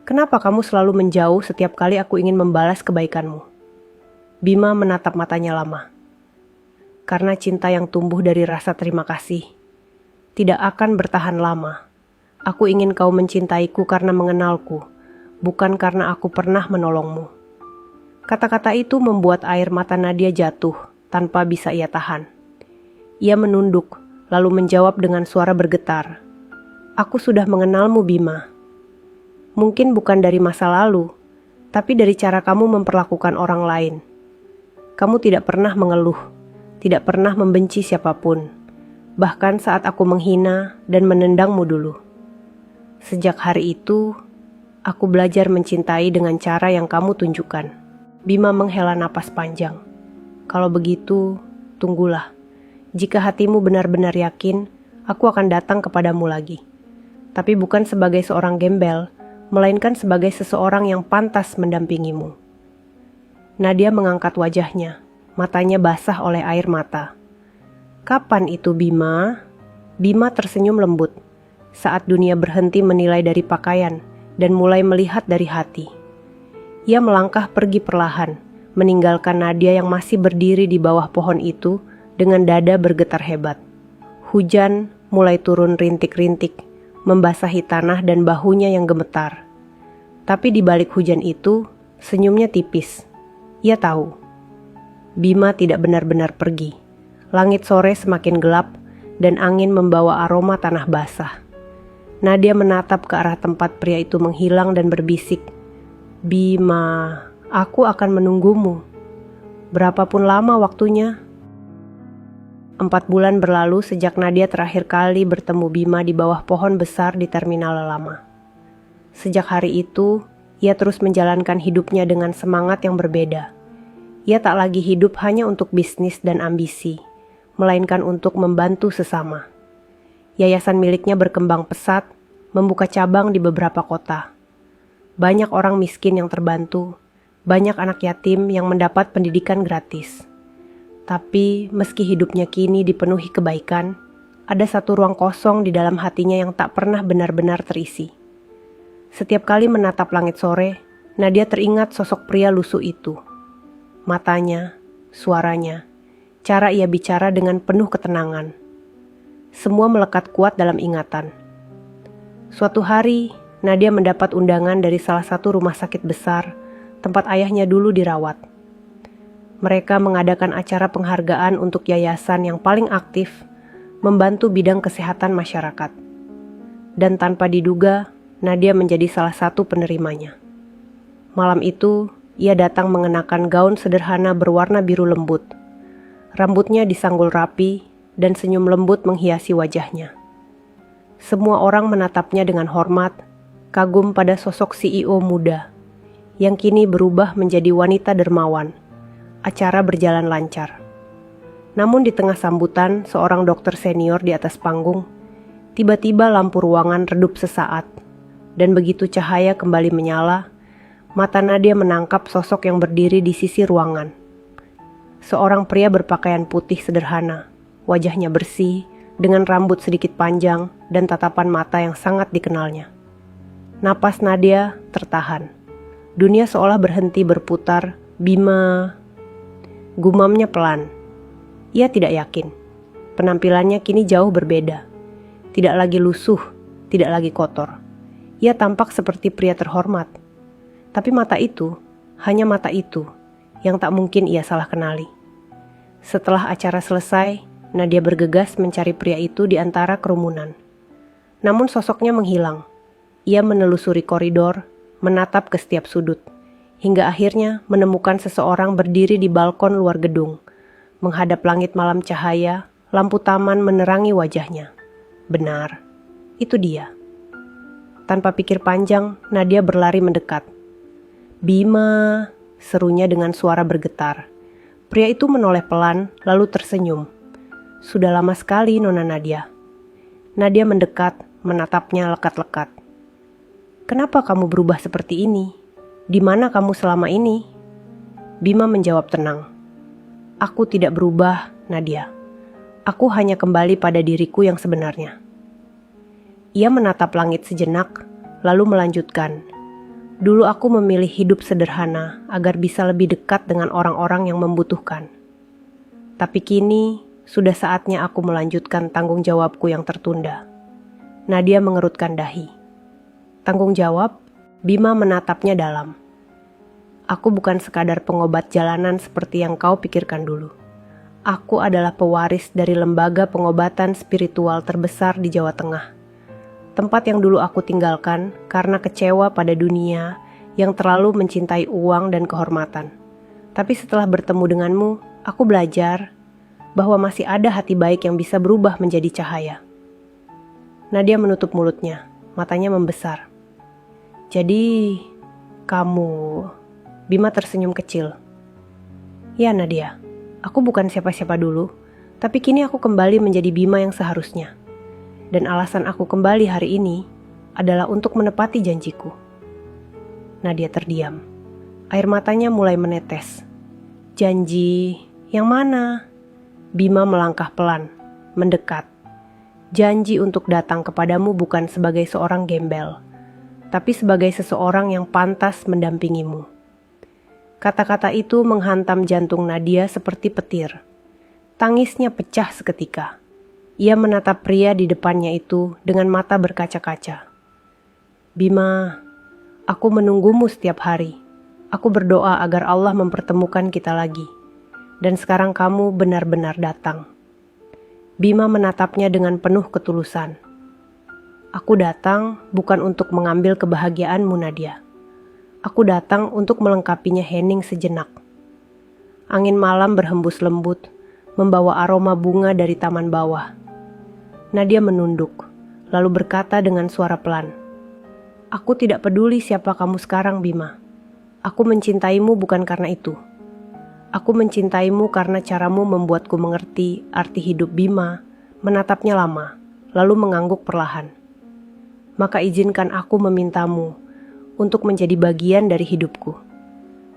Kenapa kamu selalu menjauh setiap kali aku ingin membalas kebaikanmu? Bima menatap matanya lama. Karena cinta yang tumbuh dari rasa terima kasih tidak akan bertahan lama. Aku ingin kau mencintaiku karena mengenalku, bukan karena aku pernah menolongmu. Kata-kata itu membuat air mata Nadia jatuh tanpa bisa ia tahan. Ia menunduk, lalu menjawab dengan suara bergetar. "Aku sudah mengenalmu, Bima. Mungkin bukan dari masa lalu, tapi dari cara kamu memperlakukan orang lain. Kamu tidak pernah mengeluh, tidak pernah membenci siapapun, bahkan saat aku menghina dan menendangmu dulu. Sejak hari itu, aku belajar mencintai dengan cara yang kamu tunjukkan." Bima menghela napas panjang. "Kalau begitu, tunggulah. Jika hatimu benar-benar yakin, aku akan datang kepadamu lagi. Tapi bukan sebagai seorang gembel, melainkan sebagai seseorang yang pantas mendampingimu." Nadia mengangkat wajahnya, matanya basah oleh air mata. "Kapan itu, Bima?" Bima tersenyum lembut, saat dunia berhenti menilai dari pakaian dan mulai melihat dari hati. Ia melangkah pergi perlahan, meninggalkan Nadia yang masih berdiri di bawah pohon itu dengan dada bergetar hebat. Hujan mulai turun rintik-rintik, membasahi tanah dan bahunya yang gemetar. Tapi di balik hujan itu, senyumnya tipis. Ia tahu, Bima tidak benar-benar pergi. Langit sore semakin gelap dan angin membawa aroma tanah basah. Nadia menatap ke arah tempat pria itu menghilang dan berbisik, "Bima, aku akan menunggumu. Berapapun lama waktunya." 4 bulan berlalu sejak Nadia terakhir kali bertemu Bima di bawah pohon besar di terminal lama. Sejak hari itu, ia terus menjalankan hidupnya dengan semangat yang berbeda. Ia tak lagi hidup hanya untuk bisnis dan ambisi, melainkan untuk membantu sesama. Yayasan miliknya berkembang pesat, membuka cabang di beberapa kota. Banyak orang miskin yang terbantu, banyak anak yatim yang mendapat pendidikan gratis. Tapi meski hidupnya kini dipenuhi kebaikan, ada satu ruang kosong di dalam hatinya yang tak pernah benar-benar terisi. Setiap kali menatap langit sore, Nadia teringat sosok pria lusuh itu. Matanya, suaranya, cara ia bicara dengan penuh ketenangan. Semua melekat kuat dalam ingatan. Suatu hari, Nadia mendapat undangan dari salah satu rumah sakit besar tempat ayahnya dulu dirawat. Mereka mengadakan acara penghargaan untuk yayasan yang paling aktif membantu bidang kesehatan masyarakat. Dan tanpa diduga, Nadia menjadi salah satu penerimanya. Malam itu, ia datang mengenakan gaun sederhana berwarna biru lembut. Rambutnya disanggul rapi dan senyum lembut menghiasi wajahnya. Semua orang menatapnya dengan hormat, kagum pada sosok CEO muda yang kini berubah menjadi wanita dermawan. Acara berjalan lancar. Namun di tengah sambutan seorang dokter senior di atas panggung, tiba-tiba lampu ruangan redup sesaat, dan begitu cahaya kembali menyala, mata Nadia menangkap sosok yang berdiri di sisi ruangan. Seorang pria berpakaian putih sederhana, wajahnya bersih, dengan rambut sedikit panjang dan tatapan mata yang sangat dikenalnya. Napas Nadia tertahan. Dunia seolah berhenti berputar. "Bima," gumamnya pelan. Ia tidak yakin. Penampilannya kini jauh berbeda. Tidak lagi lusuh, tidak lagi kotor. Ia tampak seperti pria terhormat. Tapi mata itu, hanya mata itu, yang tak mungkin ia salah kenali. Setelah acara selesai, Nadia bergegas mencari pria itu di antara kerumunan. Namun sosoknya menghilang. Ia menelusuri koridor, menatap ke setiap sudut, hingga akhirnya menemukan seseorang berdiri di balkon luar gedung. Menghadap langit malam cahaya, lampu taman menerangi wajahnya. Benar, itu dia. Tanpa pikir panjang, Nadia berlari mendekat. "Bima," serunya dengan suara bergetar. Pria itu menoleh pelan, lalu tersenyum. Sudah lama sekali, Nona Nadia. Nadia mendekat, menatapnya lekat-lekat. Kenapa kamu berubah seperti ini? Di mana kamu selama ini? Bima menjawab tenang. Aku tidak berubah, Nadia. Aku hanya kembali pada diriku yang sebenarnya. Ia menatap langit sejenak, lalu melanjutkan. Dulu aku memilih hidup sederhana agar bisa lebih dekat dengan orang-orang yang membutuhkan. Tapi kini, sudah saatnya aku melanjutkan tanggung jawabku yang tertunda. Nadia mengerutkan dahi. Tanggung jawab? Bima menatapnya dalam. Aku bukan sekadar pengobat jalanan seperti yang kau pikirkan dulu. Aku adalah pewaris dari lembaga pengobatan spiritual terbesar di Jawa Tengah. Tempat yang dulu aku tinggalkan karena kecewa pada dunia yang terlalu mencintai uang dan kehormatan. Tapi setelah bertemu denganmu, aku belajar bahwa masih ada hati baik yang bisa berubah menjadi cahaya. Nadia menutup mulutnya, matanya membesar. Jadi, kamu... Bima tersenyum kecil. Ya Nadia, aku bukan siapa-siapa dulu, tapi kini aku kembali menjadi Bima yang seharusnya. Dan alasan aku kembali hari ini adalah untuk menepati janjiku. Nadia terdiam. Air matanya mulai menetes. Janji yang mana? Bima melangkah pelan, mendekat. Janji untuk datang kepadamu bukan sebagai seorang gembel, tapi sebagai seseorang yang pantas mendampingimu. Kata-kata itu menghantam jantung Nadia seperti petir. Tangisnya pecah seketika. Ia menatap pria di depannya itu dengan mata berkaca-kaca. Bima, aku menunggumu setiap hari. Aku berdoa agar Allah mempertemukan kita lagi. Dan sekarang kamu benar-benar datang. Bima menatapnya dengan penuh ketulusan. Aku datang bukan untuk mengambil kebahagiaanmu, Nadia. Aku datang untuk melengkapinya hening sejenak. Angin malam berhembus lembut, membawa aroma bunga dari taman bawah. Nadia menunduk, lalu berkata dengan suara pelan. Aku tidak peduli siapa kamu sekarang, Bima. Aku mencintaimu bukan karena itu. Aku mencintaimu karena caramu membuatku mengerti arti hidup. Bima menatapnya lama, lalu mengangguk perlahan. Maka izinkan aku memintamu untuk menjadi bagian dari hidupku.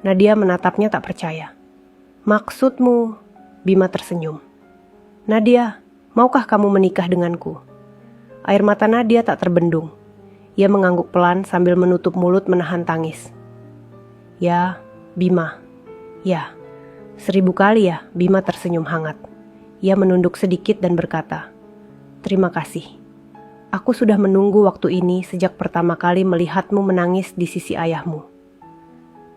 Nadia menatapnya tak percaya. Maksudmu? Bima tersenyum. Nadia, maukah kamu menikah denganku? Air mata Nadia tak terbendung. Ia mengangguk pelan sambil menutup mulut menahan tangis. Ya, Bima. Ya, 1000 kali ya, Bima tersenyum hangat. Ia menunduk sedikit dan berkata, terima kasih. Aku sudah menunggu waktu ini sejak pertama kali melihatmu menangis di sisi ayahmu.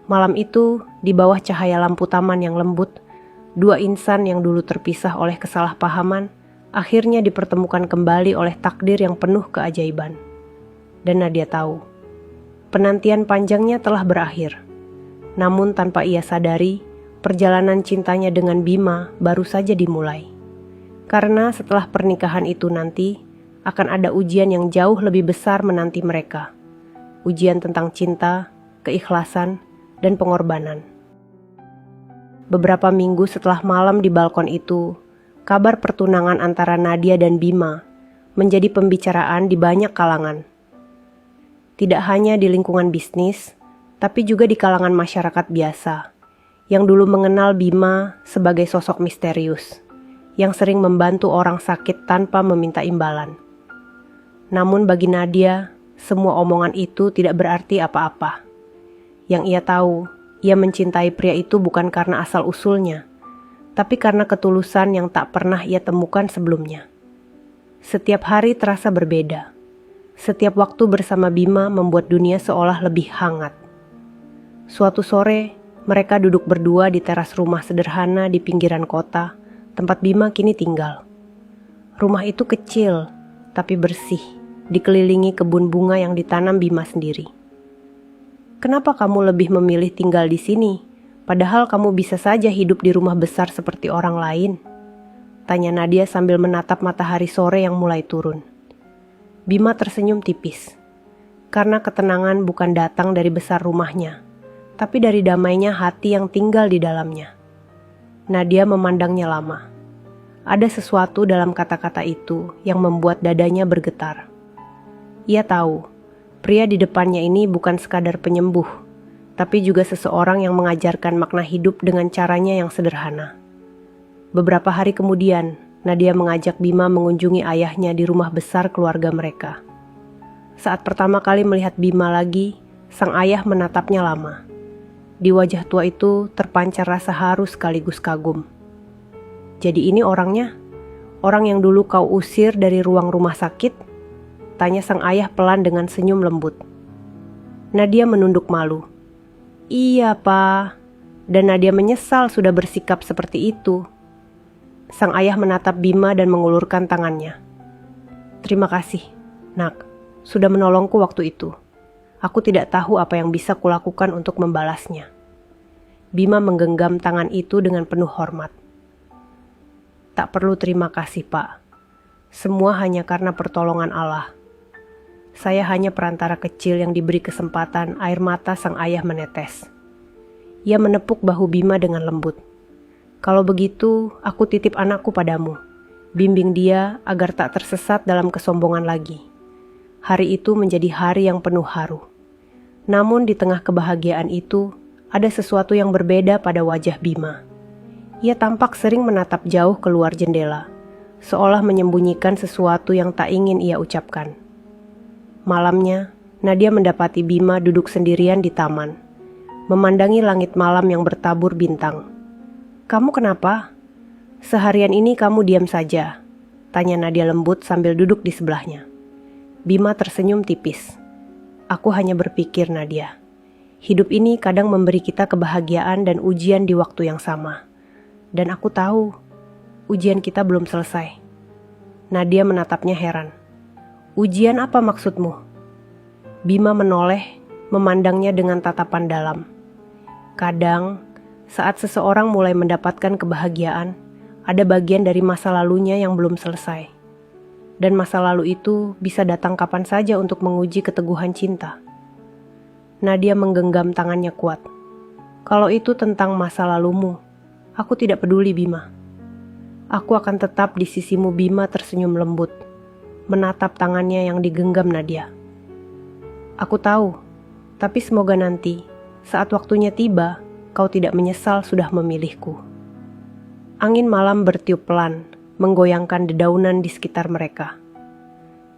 Malam itu, di bawah cahaya lampu taman yang lembut, 2 insan yang dulu terpisah oleh kesalahpahaman, akhirnya dipertemukan kembali oleh takdir yang penuh keajaiban. Dan Nadia tahu, penantian panjangnya telah berakhir. Namun tanpa ia sadari, perjalanan cintanya dengan Bima baru saja dimulai. Karena setelah pernikahan itu nanti, akan ada ujian yang jauh lebih besar menanti mereka. Ujian tentang cinta, keikhlasan, dan pengorbanan. Beberapa minggu setelah malam di balkon itu, kabar pertunangan antara Nadia dan Bima menjadi pembicaraan di banyak kalangan. Tidak hanya di lingkungan bisnis, tapi juga di kalangan masyarakat biasa, yang dulu mengenal Bima sebagai sosok misterius, yang sering membantu orang sakit tanpa meminta imbalan. Namun bagi Nadia, semua omongan itu tidak berarti apa-apa. Yang ia tahu, ia mencintai pria itu bukan karena asal-usulnya, tapi karena ketulusan yang tak pernah ia temukan sebelumnya. Setiap hari terasa berbeda. Setiap waktu bersama Bima membuat dunia seolah lebih hangat. Suatu sore, mereka duduk berdua di teras rumah sederhana di pinggiran kota, tempat Bima kini tinggal. Rumah itu kecil, tapi bersih, dikelilingi kebun bunga yang ditanam Bima sendiri. Kenapa kamu lebih memilih tinggal di sini, padahal kamu bisa saja hidup di rumah besar seperti orang lain? Tanya Nadia sambil menatap matahari sore yang mulai turun. Bima tersenyum tipis, karena ketenangan bukan datang dari besar rumahnya, tapi dari damainya hati yang tinggal di dalamnya. Nadia memandangnya lama. Ada sesuatu dalam kata-kata itu yang membuat dadanya bergetar. Ia tahu, pria di depannya ini bukan sekadar penyembuh, tapi juga seseorang yang mengajarkan makna hidup dengan caranya yang sederhana. Beberapa hari kemudian, Nadia mengajak Bima mengunjungi ayahnya di rumah besar keluarga mereka. Saat pertama kali melihat Bima lagi, sang ayah menatapnya lama. Di wajah tua itu terpancar rasa haru sekaligus kagum. Jadi ini orangnya? Orang yang dulu kau usir dari ruang rumah sakit? Tanya sang ayah pelan dengan senyum lembut. Nadia menunduk malu. Iya, Pak. Dan Nadia menyesal sudah bersikap seperti itu. Sang ayah menatap Bima dan mengulurkan tangannya. Terima kasih, Nak, sudah menolongku waktu itu. Aku tidak tahu apa yang bisa kulakukan untuk membalasnya. Bima menggenggam tangan itu dengan penuh hormat. Tak perlu terima kasih, Pak. Semua hanya karena pertolongan Allah. Saya hanya perantara kecil yang diberi kesempatan. Air mata sang ayah menetes. Ia menepuk bahu Bima dengan lembut. Kalau begitu, aku titip anakku padamu. Bimbing dia agar tak tersesat dalam kesombongan lagi. Hari itu menjadi hari yang penuh haru. Namun di tengah kebahagiaan itu, ada sesuatu yang berbeda pada wajah Bima. Ia tampak sering menatap jauh keluar jendela, seolah menyembunyikan sesuatu yang tak ingin ia ucapkan. Malamnya, Nadia mendapati Bima duduk sendirian di taman, memandangi langit malam yang bertabur bintang. Kamu kenapa? Seharian ini kamu diam saja, tanya Nadia lembut sambil duduk di sebelahnya. Bima tersenyum tipis. Aku hanya berpikir, Nadia, hidup ini kadang memberi kita kebahagiaan dan ujian di waktu yang sama. Dan aku tahu, ujian kita belum selesai. Nadia menatapnya heran. Ujian apa maksudmu? Bima menoleh, memandangnya dengan tatapan dalam. Kadang, saat seseorang mulai mendapatkan kebahagiaan, ada bagian dari masa lalunya yang belum selesai. Dan masa lalu itu bisa datang kapan saja untuk menguji keteguhan cinta. Nadia menggenggam tangannya kuat. Kalau itu tentang masa lalumu, aku tidak peduli, Bima. Aku akan tetap di sisimu. Bima tersenyum lembut, menatap tangannya yang digenggam Nadia. Aku tahu, tapi semoga nanti, saat waktunya tiba, kau tidak menyesal sudah memilihku. Angin malam bertiup pelan, menggoyangkan dedaunan di sekitar mereka.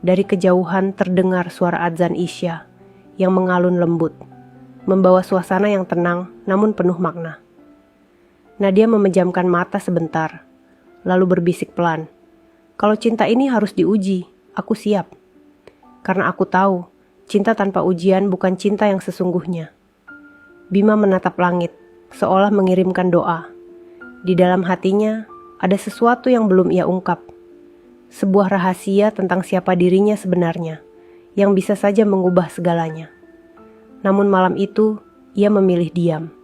Dari kejauhan terdengar suara adzan Isya yang mengalun lembut, membawa suasana yang tenang namun penuh makna. Nadia memejamkan mata sebentar, lalu berbisik pelan. Kalau cinta ini harus diuji, aku siap. Karena aku tahu, cinta tanpa ujian bukan cinta yang sesungguhnya. Bima menatap langit, seolah mengirimkan doa. Di dalam hatinya, ada sesuatu yang belum ia ungkap. Sebuah rahasia tentang siapa dirinya sebenarnya, yang bisa saja mengubah segalanya. Namun malam itu, ia memilih diam.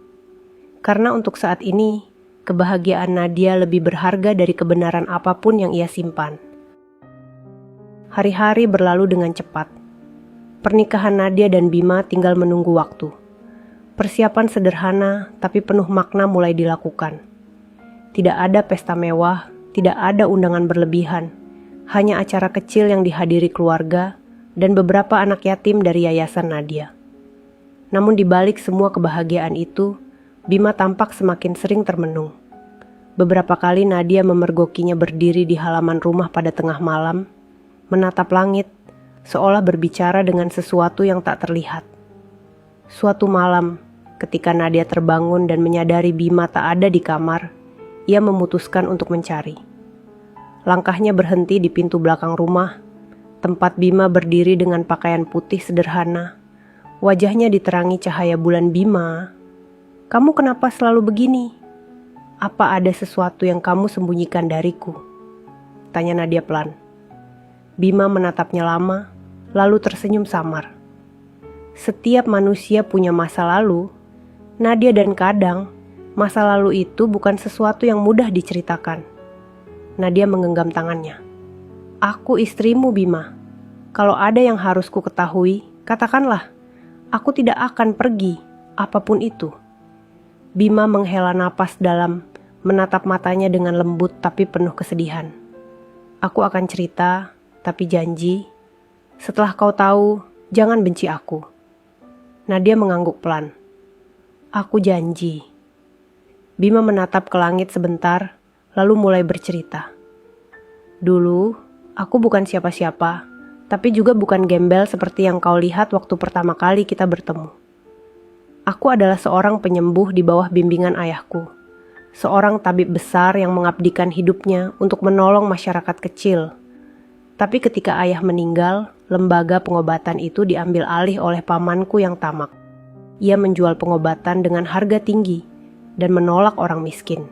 Karena untuk saat ini, kebahagiaan Nadia lebih berharga dari kebenaran apapun yang ia simpan. Hari-hari berlalu dengan cepat. Pernikahan Nadia dan Bima tinggal menunggu waktu. Persiapan sederhana tapi penuh makna mulai dilakukan. Tidak ada pesta mewah, tidak ada undangan berlebihan. Hanya acara kecil yang dihadiri keluarga dan beberapa anak yatim dari yayasan Nadia. Namun di balik semua kebahagiaan itu, Bima tampak semakin sering termenung. Beberapa kali Nadia memergokinya berdiri di halaman rumah pada tengah malam, menatap langit, seolah berbicara dengan sesuatu yang tak terlihat. Suatu malam, ketika Nadia terbangun dan menyadari Bima tak ada di kamar, ia memutuskan untuk mencari. Langkahnya berhenti di pintu belakang rumah, tempat Bima berdiri dengan pakaian putih sederhana. Wajahnya diterangi cahaya bulan. Bima, kamu kenapa selalu begini? Apa ada sesuatu yang kamu sembunyikan dariku? Tanya Nadia pelan. Bima menatapnya lama, lalu tersenyum samar. Setiap manusia punya masa lalu, Nadia, dan kadang masa lalu itu bukan sesuatu yang mudah diceritakan. Nadia menggenggam tangannya. Aku istrimu, Bima. Kalau ada yang harus ku ketahui, katakanlah. Aku tidak akan pergi. apapun itu. Bima menghela napas dalam, menatap matanya dengan lembut tapi penuh kesedihan. Aku akan cerita, tapi janji, setelah kau tahu, jangan benci aku. Nadia mengangguk pelan. Aku janji. Bima menatap ke langit sebentar, lalu mulai bercerita. Dulu, aku bukan siapa-siapa, tapi juga bukan gembel seperti yang kau lihat waktu pertama kali kita bertemu. Aku adalah seorang penyembuh di bawah bimbingan ayahku. Seorang tabib besar yang mengabdikan hidupnya untuk menolong masyarakat kecil. Tapi ketika ayah meninggal, lembaga pengobatan itu diambil alih oleh pamanku yang tamak. Ia menjual pengobatan dengan harga tinggi dan menolak orang miskin.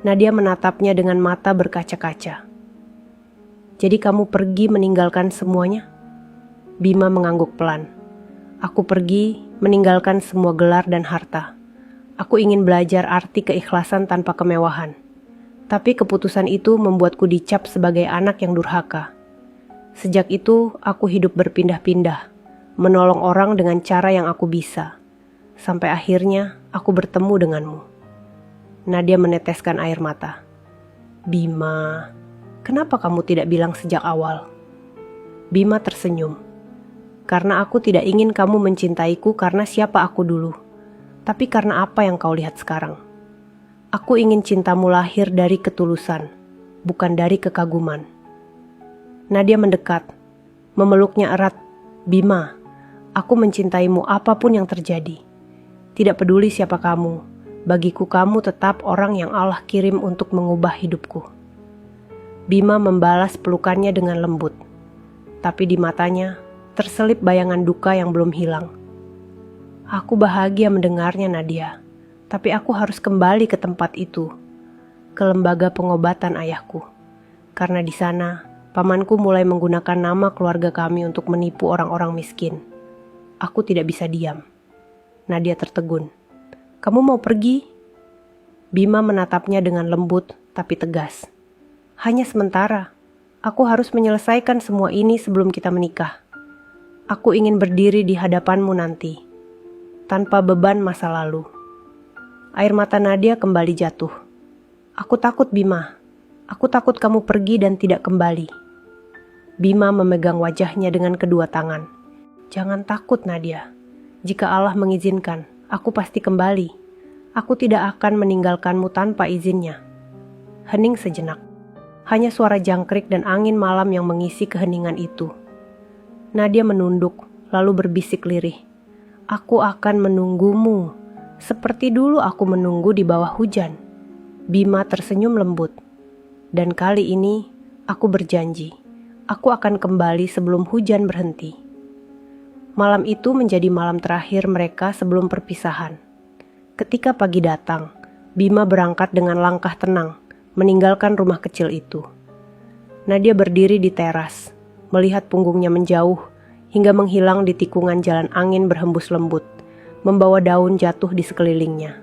Nadia menatapnya dengan mata berkaca-kaca. Jadi kamu pergi meninggalkan semuanya? Bima mengangguk pelan. Aku pergi meninggalkan semua gelar dan harta. Aku ingin belajar arti keikhlasan tanpa kemewahan. Tapi keputusan itu membuatku dicap sebagai anak yang durhaka. Sejak itu, aku hidup berpindah-pindah, menolong orang dengan cara yang aku bisa. Sampai akhirnya, aku bertemu denganmu. Nadia meneteskan air mata. Bima, kenapa kamu tidak bilang sejak awal? Bima tersenyum. Karena aku tidak ingin kamu mencintaiku karena siapa aku dulu, tapi karena apa yang kau lihat sekarang. Aku ingin cintamu lahir dari ketulusan, bukan dari kekaguman. Nadia mendekat, memeluknya erat. Bima, aku mencintaimu apapun yang terjadi. Tidak peduli siapa kamu, bagiku kamu tetap orang yang Allah kirim untuk mengubah hidupku. Bima membalas pelukannya dengan lembut, tapi di matanya terselip bayangan duka yang belum hilang. Aku bahagia mendengarnya, Nadia. Tapi aku harus kembali ke tempat itu, ke lembaga pengobatan ayahku. Karena di sana, pamanku mulai menggunakan nama keluarga kami untuk menipu orang-orang miskin. Aku tidak bisa diam. Nadia tertegun. Kamu mau pergi? Bima menatapnya dengan lembut tapi tegas. Hanya sementara. Aku harus menyelesaikan semua ini sebelum kita menikah. Aku ingin berdiri di hadapanmu nanti, tanpa beban masa lalu. Air mata Nadia kembali jatuh. Aku takut, Bima. Aku takut kamu pergi dan tidak kembali. Bima memegang wajahnya dengan kedua tangan. Jangan takut, Nadia. Jika Allah mengizinkan, aku pasti kembali. Aku tidak akan meninggalkanmu tanpa izinnya. Hening sejenak. Hanya suara jangkrik dan angin malam yang mengisi keheningan itu. Nadia menunduk, lalu berbisik lirih. Aku akan menunggumu. Seperti dulu aku menunggu di bawah hujan. Bima tersenyum lembut. Dan kali ini, aku berjanji. Aku akan kembali sebelum hujan berhenti. Malam itu menjadi malam terakhir mereka sebelum perpisahan. Ketika pagi datang, Bima berangkat dengan langkah tenang, meninggalkan rumah kecil itu. Nadia berdiri di teras, melihat punggungnya menjauh, hingga menghilang di tikungan jalan angin berhembus lembut, membawa daun jatuh di sekelilingnya.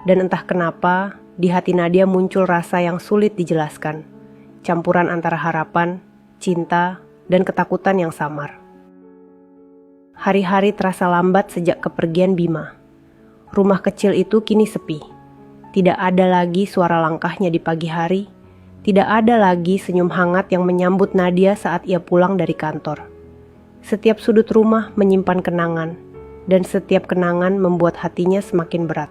Dan entah kenapa, di hati Nadia muncul rasa yang sulit dijelaskan, campuran antara harapan, cinta, dan ketakutan yang samar. Hari-hari terasa lambat sejak kepergian Bima. Rumah kecil itu kini sepi. Tidak ada lagi suara langkahnya di pagi hari, tidak ada lagi senyum hangat yang menyambut Nadia saat ia pulang dari kantor. Setiap sudut rumah menyimpan kenangan, dan setiap kenangan membuat hatinya semakin berat.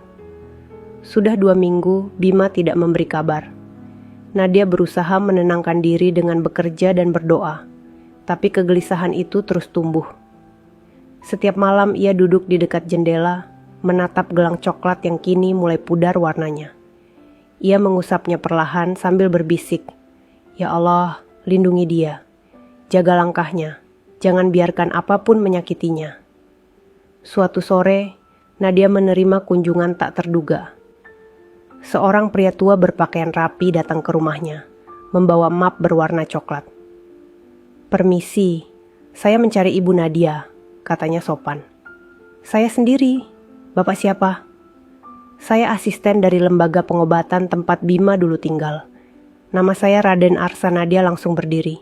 Sudah 2 minggu, Bima tidak memberi kabar. Nadia berusaha menenangkan diri dengan bekerja dan berdoa, tapi kegelisahan itu terus tumbuh. Setiap malam ia duduk di dekat jendela, menatap gelang coklat yang kini mulai pudar warnanya. Ia mengusapnya perlahan sambil berbisik, "Ya Allah, lindungi dia. Jaga langkahnya, jangan biarkan apapun menyakitinya." Suatu sore, Nadia menerima kunjungan tak terduga. Seorang pria tua berpakaian rapi datang ke rumahnya, membawa map berwarna coklat. "Permisi, saya mencari Ibu Nadia," katanya sopan. "Saya sendiri. Bapak siapa?" "Saya asisten dari lembaga pengobatan tempat Bima dulu tinggal. Nama saya Raden Arsa." Nadia langsung berdiri.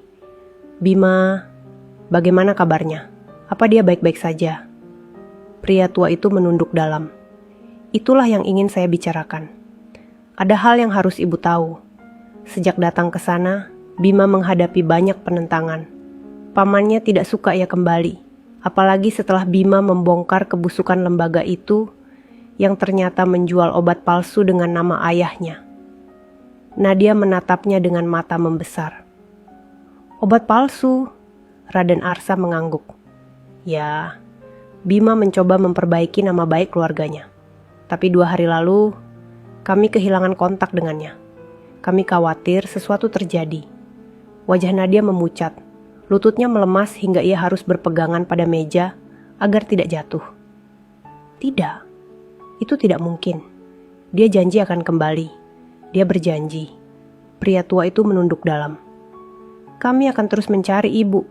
"Bima, bagaimana kabarnya? Apa dia baik-baik saja?" Pria tua itu menunduk dalam. Itulah yang ingin saya bicarakan. Ada hal yang harus ibu tahu. Sejak datang ke sana, Bima menghadapi banyak penentangan. Pamannya tidak suka ia kembali, apalagi setelah Bima membongkar kebusukan lembaga itu yang ternyata menjual obat palsu dengan nama ayahnya. Nadia menatapnya dengan mata membesar. Obat palsu? Raden Arsa mengangguk. Ya, Bima mencoba memperbaiki nama baik keluarganya. Tapi 2 hari lalu, kami kehilangan kontak dengannya. Kami khawatir sesuatu terjadi. Wajah Nadia memucat, lututnya melemas hingga ia harus berpegangan pada meja agar tidak jatuh. Tidak, itu tidak mungkin. Dia janji akan kembali. Dia berjanji. Pria tua itu menunduk dalam. Kami akan terus mencari ibu,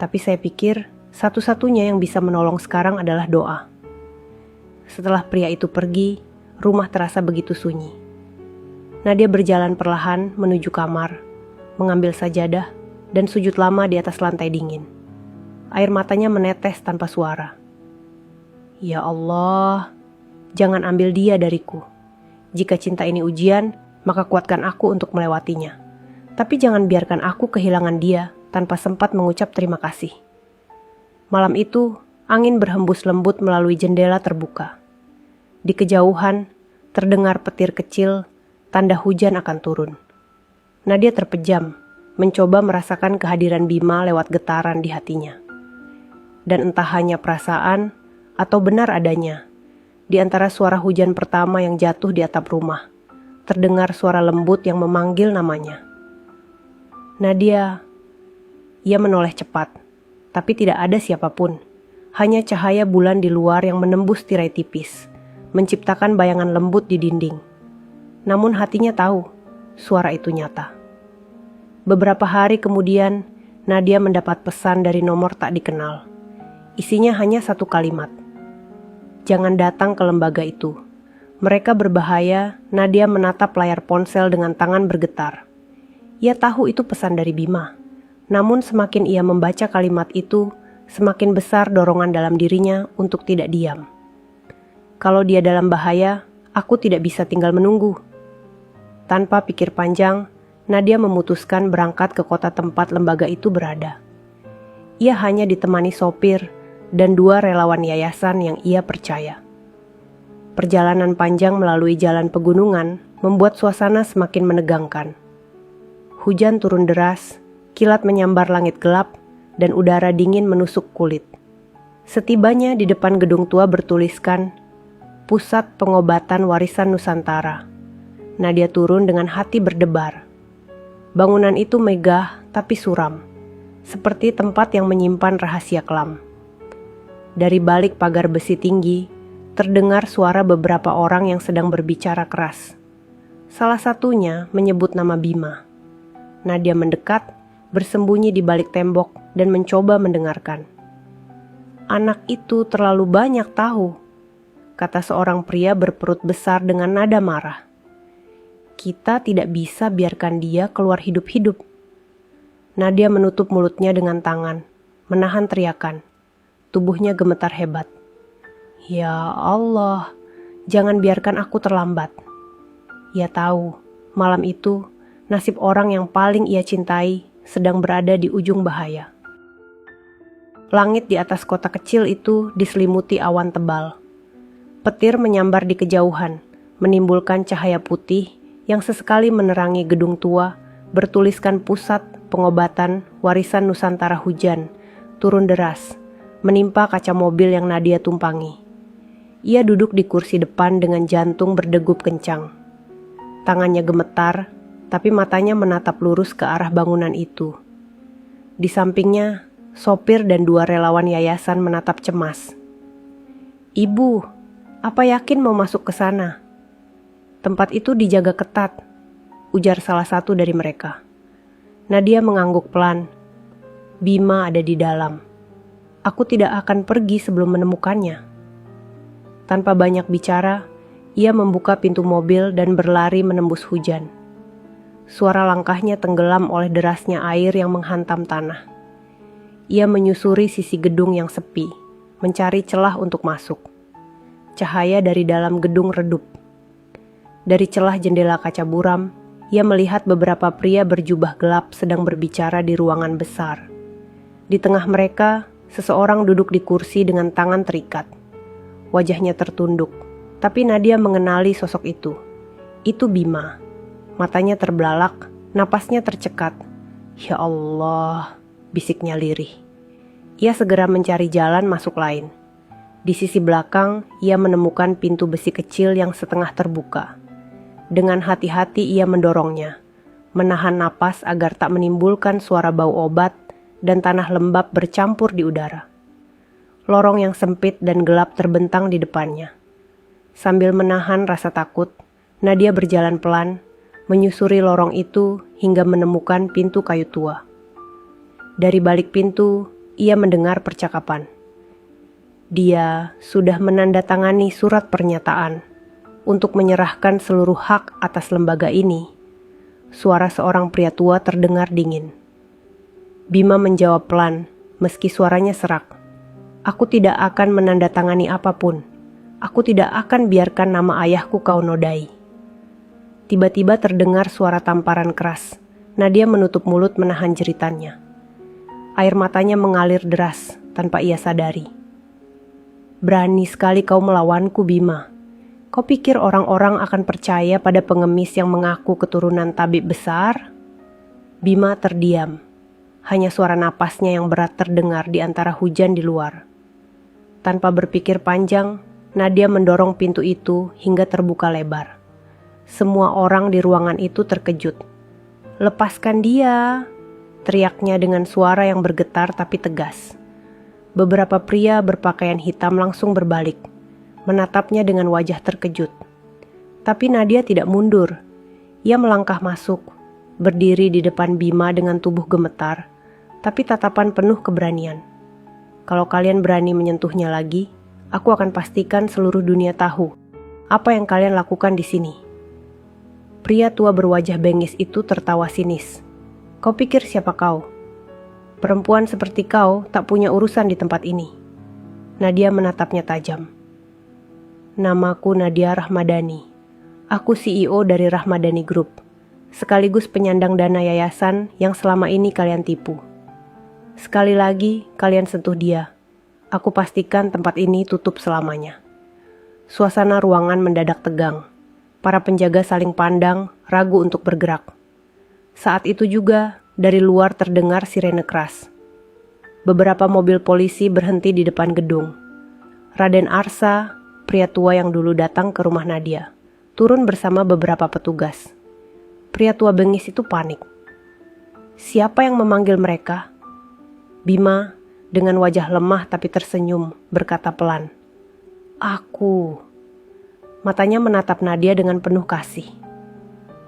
tapi saya pikir satu-satunya yang bisa menolong sekarang adalah doa. Setelah pria itu pergi, rumah terasa begitu sunyi. Nadia berjalan perlahan menuju kamar, mengambil sajadah, dan sujud lama di atas lantai dingin. Air matanya menetes tanpa suara. Ya Allah, jangan ambil dia dariku. Jika cinta ini ujian, maka kuatkan aku untuk melewatinya. Tapi jangan biarkan aku kehilangan dia tanpa sempat mengucap terima kasih. Malam itu, angin berhembus lembut melalui jendela terbuka. Di kejauhan, terdengar petir kecil, tanda hujan akan turun. Nadia terpejam, mencoba merasakan kehadiran Bima lewat getaran di hatinya. Dan entah hanya perasaan atau benar adanya, di antara suara hujan pertama yang jatuh di atap rumah, terdengar suara lembut yang memanggil namanya. Nadia, ia menoleh cepat. Tapi tidak ada siapapun, hanya cahaya bulan di luar yang menembus tirai tipis, menciptakan bayangan lembut di dinding. Namun hatinya tahu, suara itu nyata. Beberapa hari kemudian, Nadia mendapat pesan dari nomor tak dikenal. Isinya hanya 1 kalimat. Jangan datang ke lembaga itu. Mereka berbahaya. Nadia menatap layar ponsel dengan tangan bergetar. Ia tahu itu pesan dari Bima. Namun semakin ia membaca kalimat itu, semakin besar dorongan dalam dirinya untuk tidak diam. Kalau dia dalam bahaya, aku tidak bisa tinggal menunggu. Tanpa pikir panjang, Nadia memutuskan berangkat ke kota tempat lembaga itu berada. Ia hanya ditemani sopir dan 2 relawan yayasan yang ia percaya. Perjalanan panjang melalui jalan pegunungan membuat suasana semakin menegangkan. Hujan turun deras, kilat menyambar langit gelap, dan udara dingin menusuk kulit. Setibanya di depan gedung tua bertuliskan, Pusat Pengobatan Warisan Nusantara. Nadia turun dengan hati berdebar. Bangunan itu megah tapi suram, seperti tempat yang menyimpan rahasia kelam. Dari balik pagar besi tinggi, terdengar suara beberapa orang yang sedang berbicara keras. Salah satunya menyebut nama Bima. Nadia mendekat, bersembunyi di balik tembok dan mencoba mendengarkan. Anak itu terlalu banyak tahu, kata seorang pria berperut besar dengan nada marah. Kita tidak bisa biarkan dia keluar hidup-hidup. Nadia menutup mulutnya dengan tangan, menahan teriakan. Tubuhnya gemetar hebat. Ya Allah, jangan biarkan aku terlambat. Ia tahu, malam itu nasib orang yang paling ia cintai sedang berada di ujung bahaya. Langit di atas kota kecil itu diselimuti awan tebal. Petir menyambar di kejauhan, menimbulkan cahaya putih yang sesekali menerangi gedung tua bertuliskan Pusat Pengobatan Warisan Nusantara. Hujan turun deras, menimpa kaca mobil yang Nadia tumpangi. Ia duduk di kursi depan dengan jantung berdegup kencang. Tangannya gemetar, tapi matanya menatap lurus ke arah bangunan itu. Di sampingnya, sopir dan 2 relawan yayasan menatap cemas. Ibu, apa yakin mau masuk ke sana? Tempat itu dijaga ketat, ujar salah satu dari mereka. Nadia mengangguk pelan. Bima ada di dalam. Aku tidak akan pergi sebelum menemukannya. Tanpa banyak bicara, ia membuka pintu mobil dan berlari menembus hujan. Suara langkahnya tenggelam oleh derasnya air yang menghantam tanah. Ia menyusuri sisi gedung yang sepi, mencari celah untuk masuk. cahaya dari dalam gedung redup. Dari celah jendela kaca buram, ia melihat beberapa pria berjubah gelap sedang berbicara di ruangan besar. Di tengah mereka, seseorang duduk di kursi dengan tangan terikat. Wajahnya tertunduk, tapi Nadia mengenali sosok itu. Itu Bima. Matanya terbelalak, napasnya tercekat. Ya Allah, bisiknya lirih. Ia segera mencari jalan masuk lain. Di sisi belakang, ia menemukan pintu besi kecil yang setengah terbuka. Dengan hati-hati ia mendorongnya, menahan napas agar tak menimbulkan suara bau obat dan tanah lembab bercampur di udara. Lorong yang sempit dan gelap terbentang di depannya. Sambil menahan rasa takut, Nadia berjalan pelan, menyusuri lorong itu hingga menemukan pintu kayu tua. Dari balik pintu, ia mendengar percakapan. Dia sudah menandatangani surat pernyataan untuk menyerahkan seluruh hak atas lembaga ini. Suara seorang pria tua terdengar dingin. Bima menjawab pelan, meski suaranya serak. Aku tidak akan menandatangani apapun. Aku tidak akan biarkan nama ayahku kau nodai. Tiba-tiba terdengar suara tamparan keras. Nadia menutup mulut menahan jeritannya. Air matanya mengalir deras tanpa ia sadari. Berani sekali kau melawanku, Bima. Kau pikir orang-orang akan percaya pada pengemis yang mengaku keturunan tabib besar? Bima terdiam. Hanya suara napasnya yang berat terdengar di antara hujan di luar. Tanpa berpikir panjang, Nadia mendorong pintu itu hingga terbuka lebar. Semua orang di ruangan itu terkejut. Lepaskan dia, teriaknya dengan suara yang bergetar tapi tegas. Beberapa pria berpakaian hitam langsung berbalik, menatapnya dengan wajah terkejut. Tapi Nadia tidak mundur. Ia melangkah masuk, berdiri di depan Bima dengan tubuh gemetar, tapi tatapan penuh keberanian. Kalau kalian berani menyentuhnya lagi, aku akan pastikan seluruh dunia tahu apa yang kalian lakukan di sini. Pria tua berwajah bengis itu tertawa sinis. Kau pikir siapa kau? Perempuan seperti kau tak punya urusan di tempat ini. Nadia menatapnya tajam. Namaku Nadia Rahmadani. Aku CEO dari Rahmadani Group, sekaligus penyandang dana yayasan yang selama ini kalian tipu. Sekali lagi kalian sentuh dia, aku pastikan tempat ini tutup selamanya. Suasana ruangan mendadak tegang. Para penjaga saling pandang, ragu untuk bergerak. Saat itu juga, dari luar terdengar sirene keras. Beberapa mobil polisi berhenti di depan gedung. Raden Arsa, pria tua yang dulu datang ke rumah Nadia, turun bersama beberapa petugas. Pria tua bengis itu panik. Siapa yang memanggil mereka? Bima, dengan wajah lemah tapi tersenyum, berkata pelan. Aku. Matanya menatap Nadia dengan penuh kasih.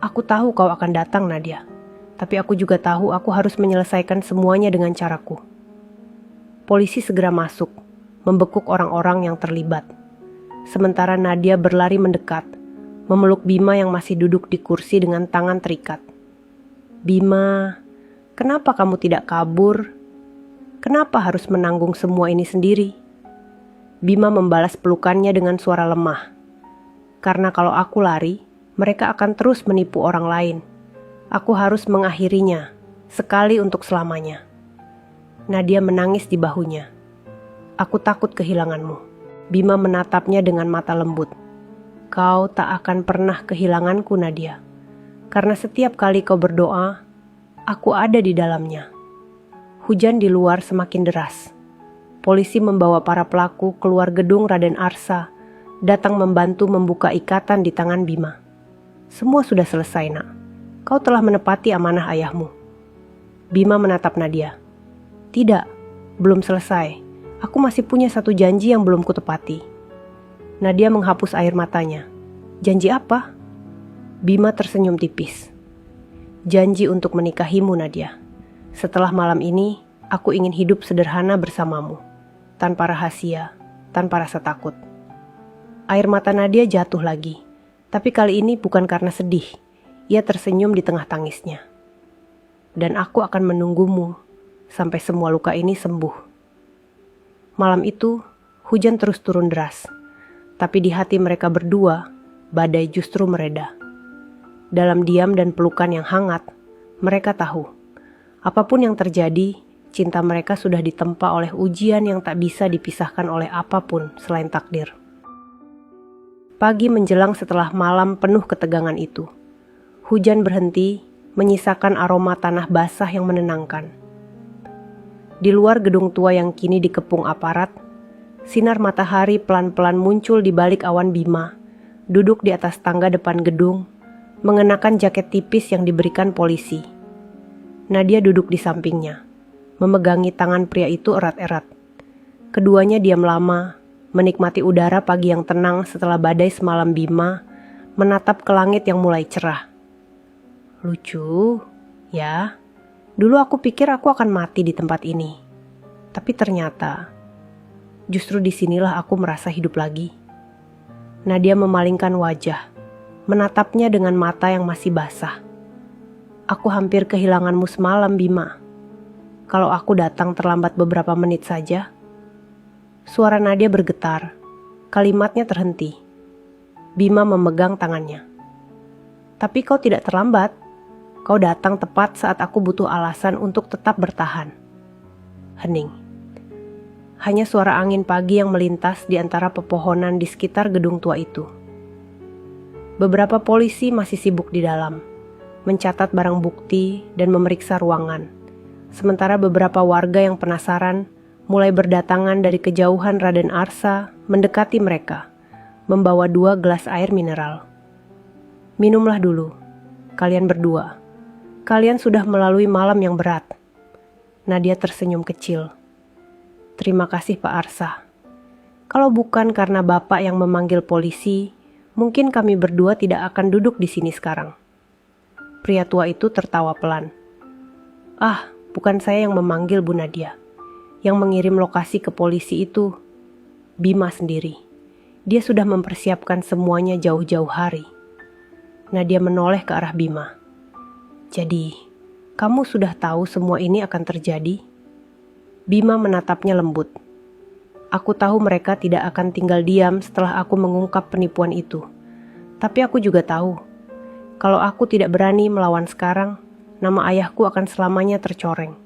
Aku tahu kau akan datang, Nadia. Tapi aku juga tahu aku harus menyelesaikan semuanya dengan caraku. Polisi segera masuk, membekuk orang-orang yang terlibat. Sementara Nadia berlari mendekat, memeluk Bima yang masih duduk di kursi dengan tangan terikat. Bima, kenapa kamu tidak kabur? Kenapa harus menanggung semua ini sendiri? Bima membalas pelukannya dengan suara lemah. Karena kalau aku lari, mereka akan terus menipu orang lain. Aku harus mengakhirinya, sekali untuk selamanya. Nadia menangis di bahunya. Aku takut kehilanganmu. Bima menatapnya dengan mata lembut. Kau tak akan pernah kehilanganku, Nadia. Karena setiap kali kau berdoa, aku ada di dalamnya. Hujan di luar semakin deras. Polisi membawa para pelaku keluar gedung Raden Arsa, datang membantu membuka ikatan di tangan Bima. Semua sudah selesai, nak. Kau telah menepati amanah ayahmu. Bima menatap Nadia. Tidak, belum selesai. Aku masih punya satu janji yang belum kutepati. Nadia menghapus air matanya. Janji apa? Bima tersenyum tipis. Janji untuk menikahimu, Nadia. Setelah malam ini, aku ingin hidup sederhana bersamamu. Tanpa rahasia, tanpa rasa takut. Air mata Nadia jatuh lagi. Tapi kali ini bukan karena sedih. Ia tersenyum di tengah tangisnya. Dan aku akan menunggumu sampai semua luka ini sembuh. Malam itu, hujan terus turun deras. Tapi di hati mereka berdua, badai justru mereda. Dalam diam dan pelukan yang hangat, mereka tahu, apapun yang terjadi, cinta mereka sudah ditempa oleh ujian yang tak bisa dipisahkan oleh apapun selain takdir. Pagi menjelang setelah malam penuh ketegangan itu. Hujan berhenti, menyisakan aroma tanah basah yang menenangkan. Di luar gedung tua yang kini dikepung aparat, sinar matahari pelan-pelan muncul di balik awan Bima, duduk di atas tangga depan gedung, mengenakan jaket tipis yang diberikan polisi. Nadia duduk di sampingnya, memegangi tangan pria itu erat-erat. Keduanya diam lama, menikmati udara pagi yang tenang setelah badai semalam Bima, menatap ke langit yang mulai cerah. Lucu, ya. Dulu aku pikir aku akan mati di tempat ini. Tapi ternyata, justru disinilah aku merasa hidup lagi. Nadia memalingkan wajah, menatapnya dengan mata yang masih basah. Aku hampir kehilanganmu semalam, Bima. Kalau aku datang terlambat beberapa menit saja. Suara Nadia bergetar, kalimatnya terhenti. Bima memegang tangannya. Tapi kau tidak terlambat. Kau datang tepat saat aku butuh alasan untuk tetap bertahan. Hening. Hanya suara angin pagi yang melintas di antara pepohonan di sekitar gedung tua itu. Beberapa polisi masih sibuk di dalam, mencatat barang bukti dan memeriksa ruangan. Sementara beberapa warga yang penasaran mulai berdatangan dari kejauhan. Raden Arsa mendekati mereka, membawa 2 gelas air mineral. Minumlah dulu, kalian berdua. Kalian sudah melalui malam yang berat. Nadia tersenyum kecil. Terima kasih Pak Arsa. Kalau bukan karena Bapak yang memanggil polisi, mungkin kami berdua tidak akan duduk di sini sekarang. Pria tua itu tertawa pelan. Ah, bukan saya yang memanggil Bu Nadia. Yang mengirim lokasi ke polisi itu Bima sendiri. Dia sudah mempersiapkan semuanya jauh-jauh hari. Nadia menoleh ke arah Bima. Jadi, kamu sudah tahu semua ini akan terjadi? Bima menatapnya lembut. Aku tahu mereka tidak akan tinggal diam setelah aku mengungkap penipuan itu. Tapi aku juga tahu, kalau aku tidak berani melawan sekarang, nama ayahku akan selamanya tercoreng.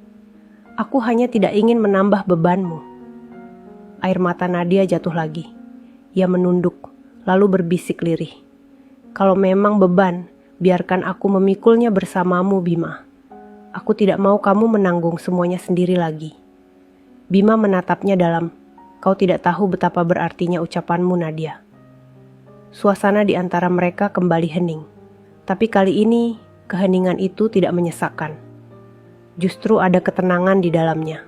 Aku hanya tidak ingin menambah bebanmu. Air mata Nadia jatuh lagi. Ia menunduk, lalu berbisik lirih. Kalau memang beban, biarkan aku memikulnya bersamamu, Bima. Aku tidak mau kamu menanggung semuanya sendiri lagi. Bima menatapnya dalam, kau tidak tahu betapa berartinya ucapanmu, Nadia. Suasana di antara mereka kembali hening. Tapi kali ini, keheningan itu tidak menyesakkan. Justru ada ketenangan di dalamnya.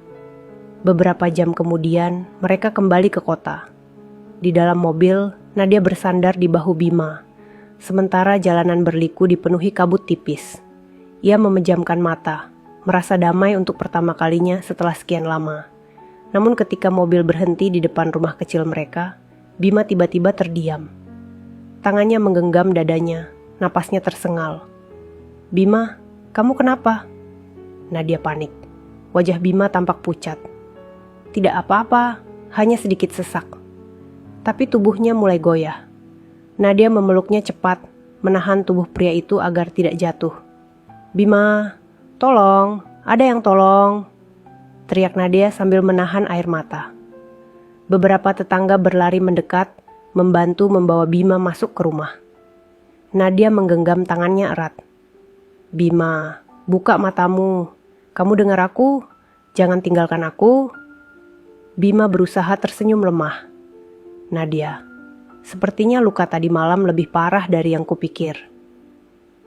Beberapa jam kemudian, mereka kembali ke kota. Di dalam mobil, Nadia bersandar di bahu Bima. Sementara jalanan berliku dipenuhi kabut tipis. Ia memejamkan mata, merasa damai untuk pertama kalinya setelah sekian lama. Namun ketika mobil berhenti di depan rumah kecil mereka, Bima tiba-tiba terdiam. Tangannya menggenggam dadanya, napasnya tersengal. Bima, kamu kenapa? Nadia panik. Wajah Bima tampak pucat. Tidak apa-apa, hanya sedikit sesak. Tapi tubuhnya mulai goyah. Nadia memeluknya cepat, menahan tubuh pria itu agar tidak jatuh. Bima, tolong, ada yang tolong. Teriak Nadia sambil menahan air mata. Beberapa tetangga berlari mendekat, membantu membawa Bima masuk ke rumah. Nadia menggenggam tangannya erat. Bima, buka matamu. Kamu dengar aku? Jangan tinggalkan aku. Bima berusaha tersenyum lemah. Nadia, sepertinya luka tadi malam lebih parah dari yang kupikir.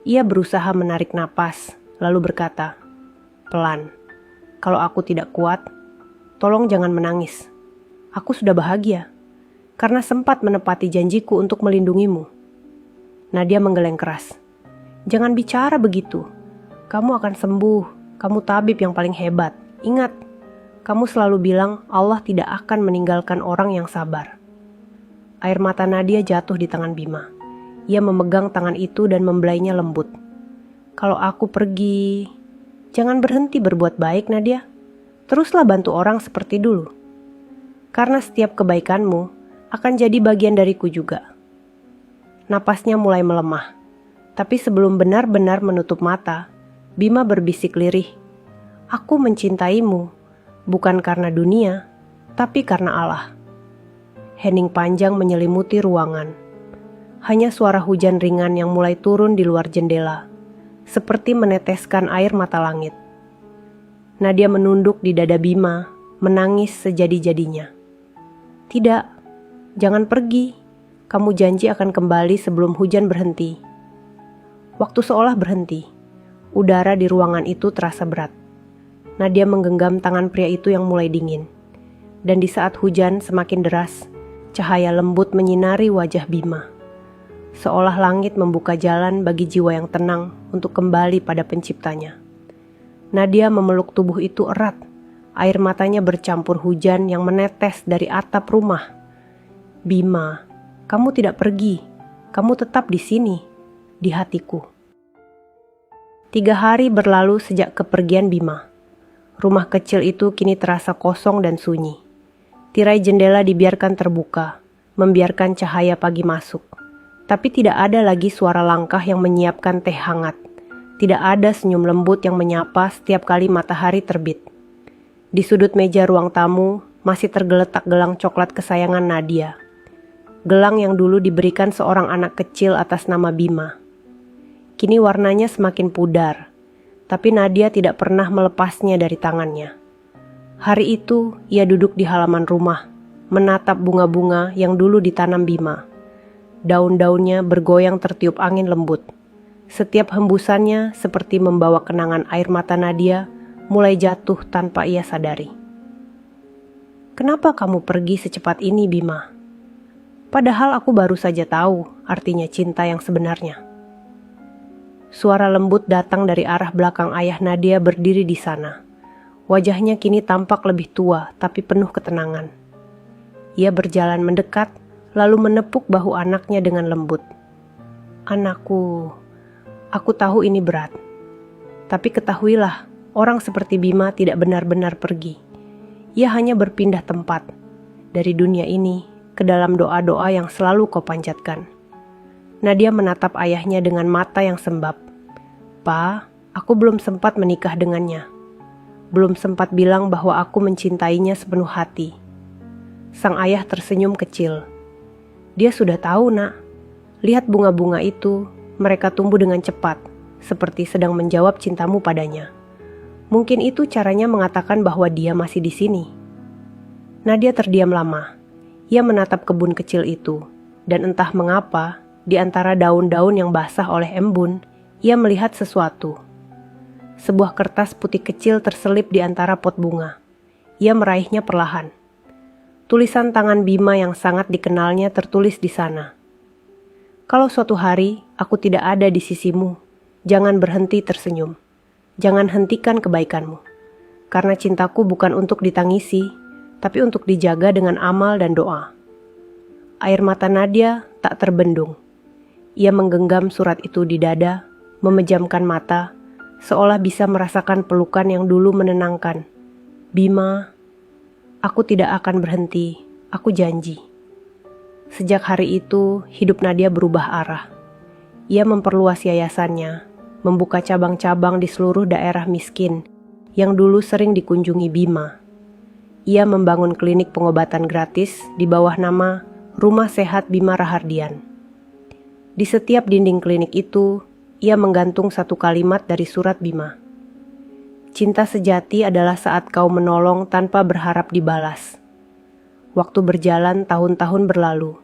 Ia berusaha menarik napas, lalu berkata, pelan, kalau aku tidak kuat, tolong jangan menangis. Aku sudah bahagia, karena sempat menepati janjiku untuk melindungimu. Nadia menggeleng keras. Jangan bicara begitu. Kamu akan sembuh. Kamu tabib yang paling hebat. Ingat, kamu selalu bilang Allah tidak akan meninggalkan orang yang sabar. Air mata Nadia jatuh di tangan Bima. Ia memegang tangan itu dan membelainya lembut. Kalau aku pergi, jangan berhenti berbuat baik, Nadia. Teruslah bantu orang seperti dulu. Karena setiap kebaikanmu akan jadi bagian dariku juga. Napasnya mulai melemah, tapi sebelum benar-benar menutup mata, Bima berbisik lirih, "Aku mencintaimu, bukan karena dunia, tapi karena Allah." Hening panjang menyelimuti ruangan. Hanya suara hujan ringan yang mulai turun di luar jendela, seperti meneteskan air mata langit. Nadia menunduk di dada Bima, menangis sejadi-jadinya. "Tidak, jangan pergi. Kamu janji akan kembali sebelum hujan berhenti." Waktu seolah berhenti. Udara di ruangan itu terasa berat. Nadia menggenggam tangan pria itu yang mulai dingin. Dan di saat hujan semakin deras, cahaya lembut menyinari wajah Bima. Seolah langit membuka jalan bagi jiwa yang tenang untuk kembali pada penciptanya. Nadia memeluk tubuh itu erat. Air matanya bercampur hujan yang menetes dari atap rumah. "Bima, kamu tidak pergi. Kamu tetap di sini, di hatiku." 3 hari berlalu sejak kepergian Bima. Rumah kecil itu kini terasa kosong dan sunyi. Tirai jendela dibiarkan terbuka, membiarkan cahaya pagi masuk. Tapi tidak ada lagi suara langkah yang menyiapkan teh hangat. Tidak ada senyum lembut yang menyapa setiap kali matahari terbit. Di sudut meja ruang tamu masih tergeletak gelang coklat kesayangan Nadia. Gelang yang dulu diberikan seorang anak kecil atas nama Bima. Kini warnanya semakin pudar, tapi Nadia tidak pernah melepasnya dari tangannya. Hari itu ia duduk di halaman rumah, menatap bunga-bunga yang dulu ditanam Bima. Daun-daunnya bergoyang tertiup angin lembut. Setiap hembusannya seperti membawa kenangan air mata Nadia mulai jatuh tanpa ia sadari. "Kenapa kamu pergi secepat ini, Bima? Padahal aku baru saja tahu artinya cinta yang sebenarnya." Suara lembut datang dari arah belakang ayah Nadia berdiri di sana. Wajahnya kini tampak lebih tua tapi penuh ketenangan. Ia berjalan mendekat, lalu menepuk bahu anaknya dengan lembut. "Anakku, aku tahu ini berat. Tapi ketahuilah, orang seperti Bima tidak benar-benar pergi. Ia hanya berpindah tempat, dari dunia ini ke dalam doa-doa yang selalu kau panjatkan." Nadia menatap ayahnya dengan mata yang sembab. "Pa, aku belum sempat menikah dengannya. Belum sempat bilang bahwa aku mencintainya sepenuh hati." Sang ayah tersenyum kecil. "Dia sudah tahu, Nak. Lihat bunga-bunga itu, mereka tumbuh dengan cepat, seperti sedang menjawab cintamu padanya. Mungkin itu caranya mengatakan bahwa dia masih di sini." Nadia terdiam lama. Ia menatap kebun kecil itu, dan entah mengapa, di antara daun-daun yang basah oleh embun, ia melihat sesuatu. Sebuah kertas putih kecil terselip di antara pot bunga. Ia meraihnya perlahan. Tulisan tangan Bima yang sangat dikenalnya tertulis di sana. "Kalau suatu hari aku tidak ada di sisimu, jangan berhenti tersenyum. Jangan hentikan kebaikanmu. Karena cintaku bukan untuk ditangisi, tapi untuk dijaga dengan amal dan doa." Air mata Nadia tak terbendung. Ia menggenggam surat itu di dada, memejamkan mata, seolah bisa merasakan pelukan yang dulu menenangkan. "Bima, aku tidak akan berhenti, aku janji." Sejak hari itu, hidup Nadia berubah arah. Ia memperluas yayasannya, membuka cabang-cabang di seluruh daerah miskin yang dulu sering dikunjungi Bima. Ia membangun klinik pengobatan gratis di bawah nama Rumah Sehat Bima Rahardian. Di setiap dinding klinik itu, ia menggantung satu kalimat dari surat Bima. "Cinta sejati adalah saat kau menolong tanpa berharap dibalas." Waktu berjalan, tahun-tahun berlalu.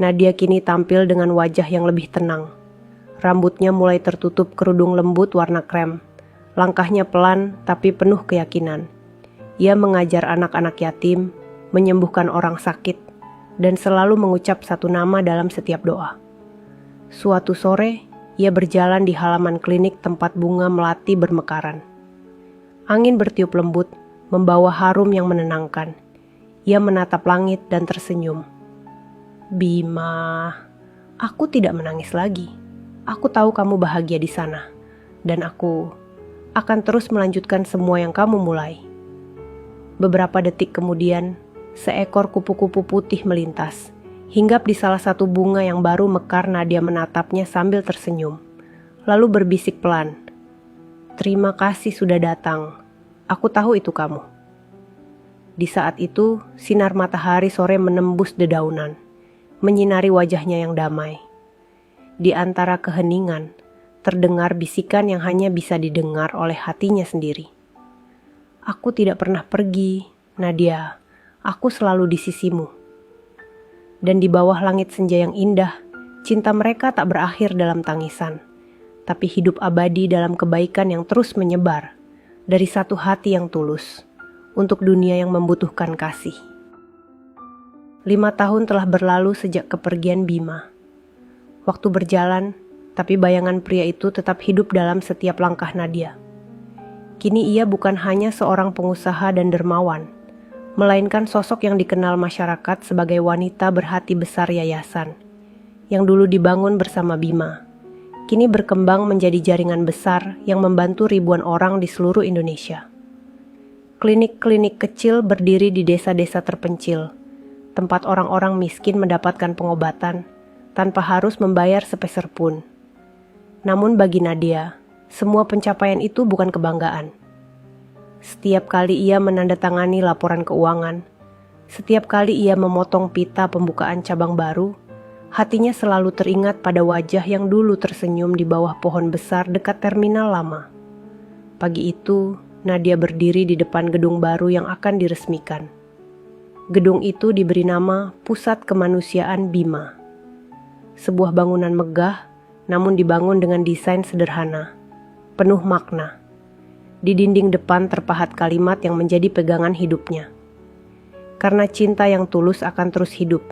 Nadia kini tampil dengan wajah yang lebih tenang. Rambutnya mulai tertutup kerudung lembut warna krem. Langkahnya pelan tapi penuh keyakinan. Ia mengajar anak-anak yatim, menyembuhkan orang sakit, dan selalu mengucap satu nama dalam setiap doa. Suatu sore, ia berjalan di halaman klinik tempat bunga melati bermekaran. Angin bertiup lembut, membawa harum yang menenangkan. Ia menatap langit dan tersenyum. "Bima, aku tidak menangis lagi. Aku tahu kamu bahagia di sana. Dan aku akan terus melanjutkan semua yang kamu mulai." Beberapa detik kemudian, Seekor kupu-kupu putih melintas. Hinggap di salah satu bunga yang baru mekar, Nadia menatapnya sambil tersenyum. Lalu berbisik pelan, "Terima kasih sudah datang. Aku tahu itu kamu." Di saat itu, sinar matahari sore menembus dedaunan, menyinari wajahnya yang damai. Di antara keheningan, terdengar bisikan yang hanya bisa didengar oleh hatinya sendiri. "Aku tidak pernah pergi, Nadia. Aku selalu di sisimu." Dan di bawah langit senja yang indah, cinta mereka tak berakhir dalam tangisan, tapi hidup abadi dalam kebaikan yang terus menyebar dari satu hati yang tulus untuk dunia yang membutuhkan kasih. 5 tahun telah berlalu sejak kepergian Bima. Waktu berjalan, tapi bayangan pria itu tetap hidup dalam setiap langkah Nadia. Kini ia bukan hanya seorang pengusaha dan dermawan, melainkan sosok yang dikenal masyarakat sebagai wanita berhati besar yayasan, yang dulu dibangun bersama Bima, kini berkembang menjadi jaringan besar yang membantu ribuan orang di seluruh Indonesia. Klinik-klinik kecil berdiri di desa-desa terpencil, tempat orang-orang miskin mendapatkan pengobatan tanpa harus membayar sepeser pun. Namun bagi Nadia, semua pencapaian itu bukan kebanggaan. Setiap kali ia menandatangani laporan keuangan, setiap kali ia memotong pita pembukaan cabang baru, hatinya selalu teringat pada wajah yang dulu tersenyum di bawah pohon besar dekat terminal lama. Pagi itu, Nadia berdiri di depan gedung baru yang akan diresmikan. Gedung itu diberi nama Pusat Kemanusiaan Bima. Sebuah bangunan megah, namun dibangun dengan desain sederhana, penuh makna. Di dinding depan terpahat kalimat yang menjadi pegangan hidupnya. Karena cinta yang tulus akan terus hidup,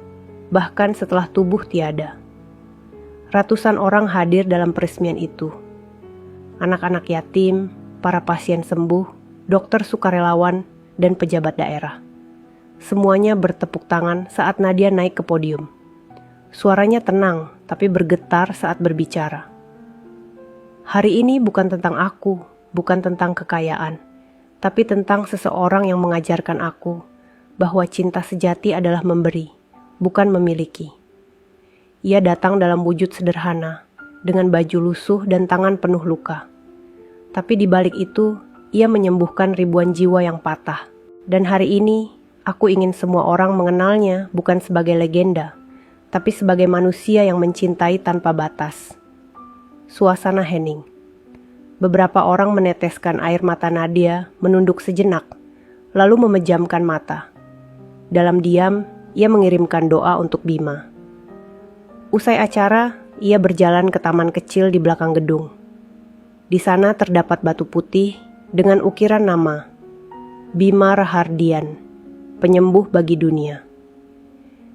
bahkan setelah tubuh tiada. Ratusan orang hadir dalam peresmian itu. Anak-anak yatim, para pasien sembuh, dokter sukarelawan, dan pejabat daerah. Semuanya bertepuk tangan saat Nadia naik ke podium. Suaranya tenang, tapi bergetar saat berbicara. "Hari ini bukan tentang aku, bukan tentang kekayaan, tapi tentang seseorang yang mengajarkan aku bahwa cinta sejati adalah memberi, bukan memiliki." Ia datang dalam wujud sederhana, dengan baju lusuh dan tangan penuh luka. Tapi di balik itu, ia menyembuhkan ribuan jiwa yang patah. Dan hari ini, aku ingin semua orang mengenalnya bukan sebagai legenda, tapi sebagai manusia yang mencintai tanpa batas. Suasana hening. Beberapa orang meneteskan air mata Nadia, menunduk sejenak, lalu memejamkan mata. Dalam diam, ia mengirimkan doa untuk Bima. Usai acara, ia berjalan ke taman kecil di belakang gedung. Di sana terdapat batu putih dengan ukiran nama, Bima Rahardian, penyembuh bagi dunia.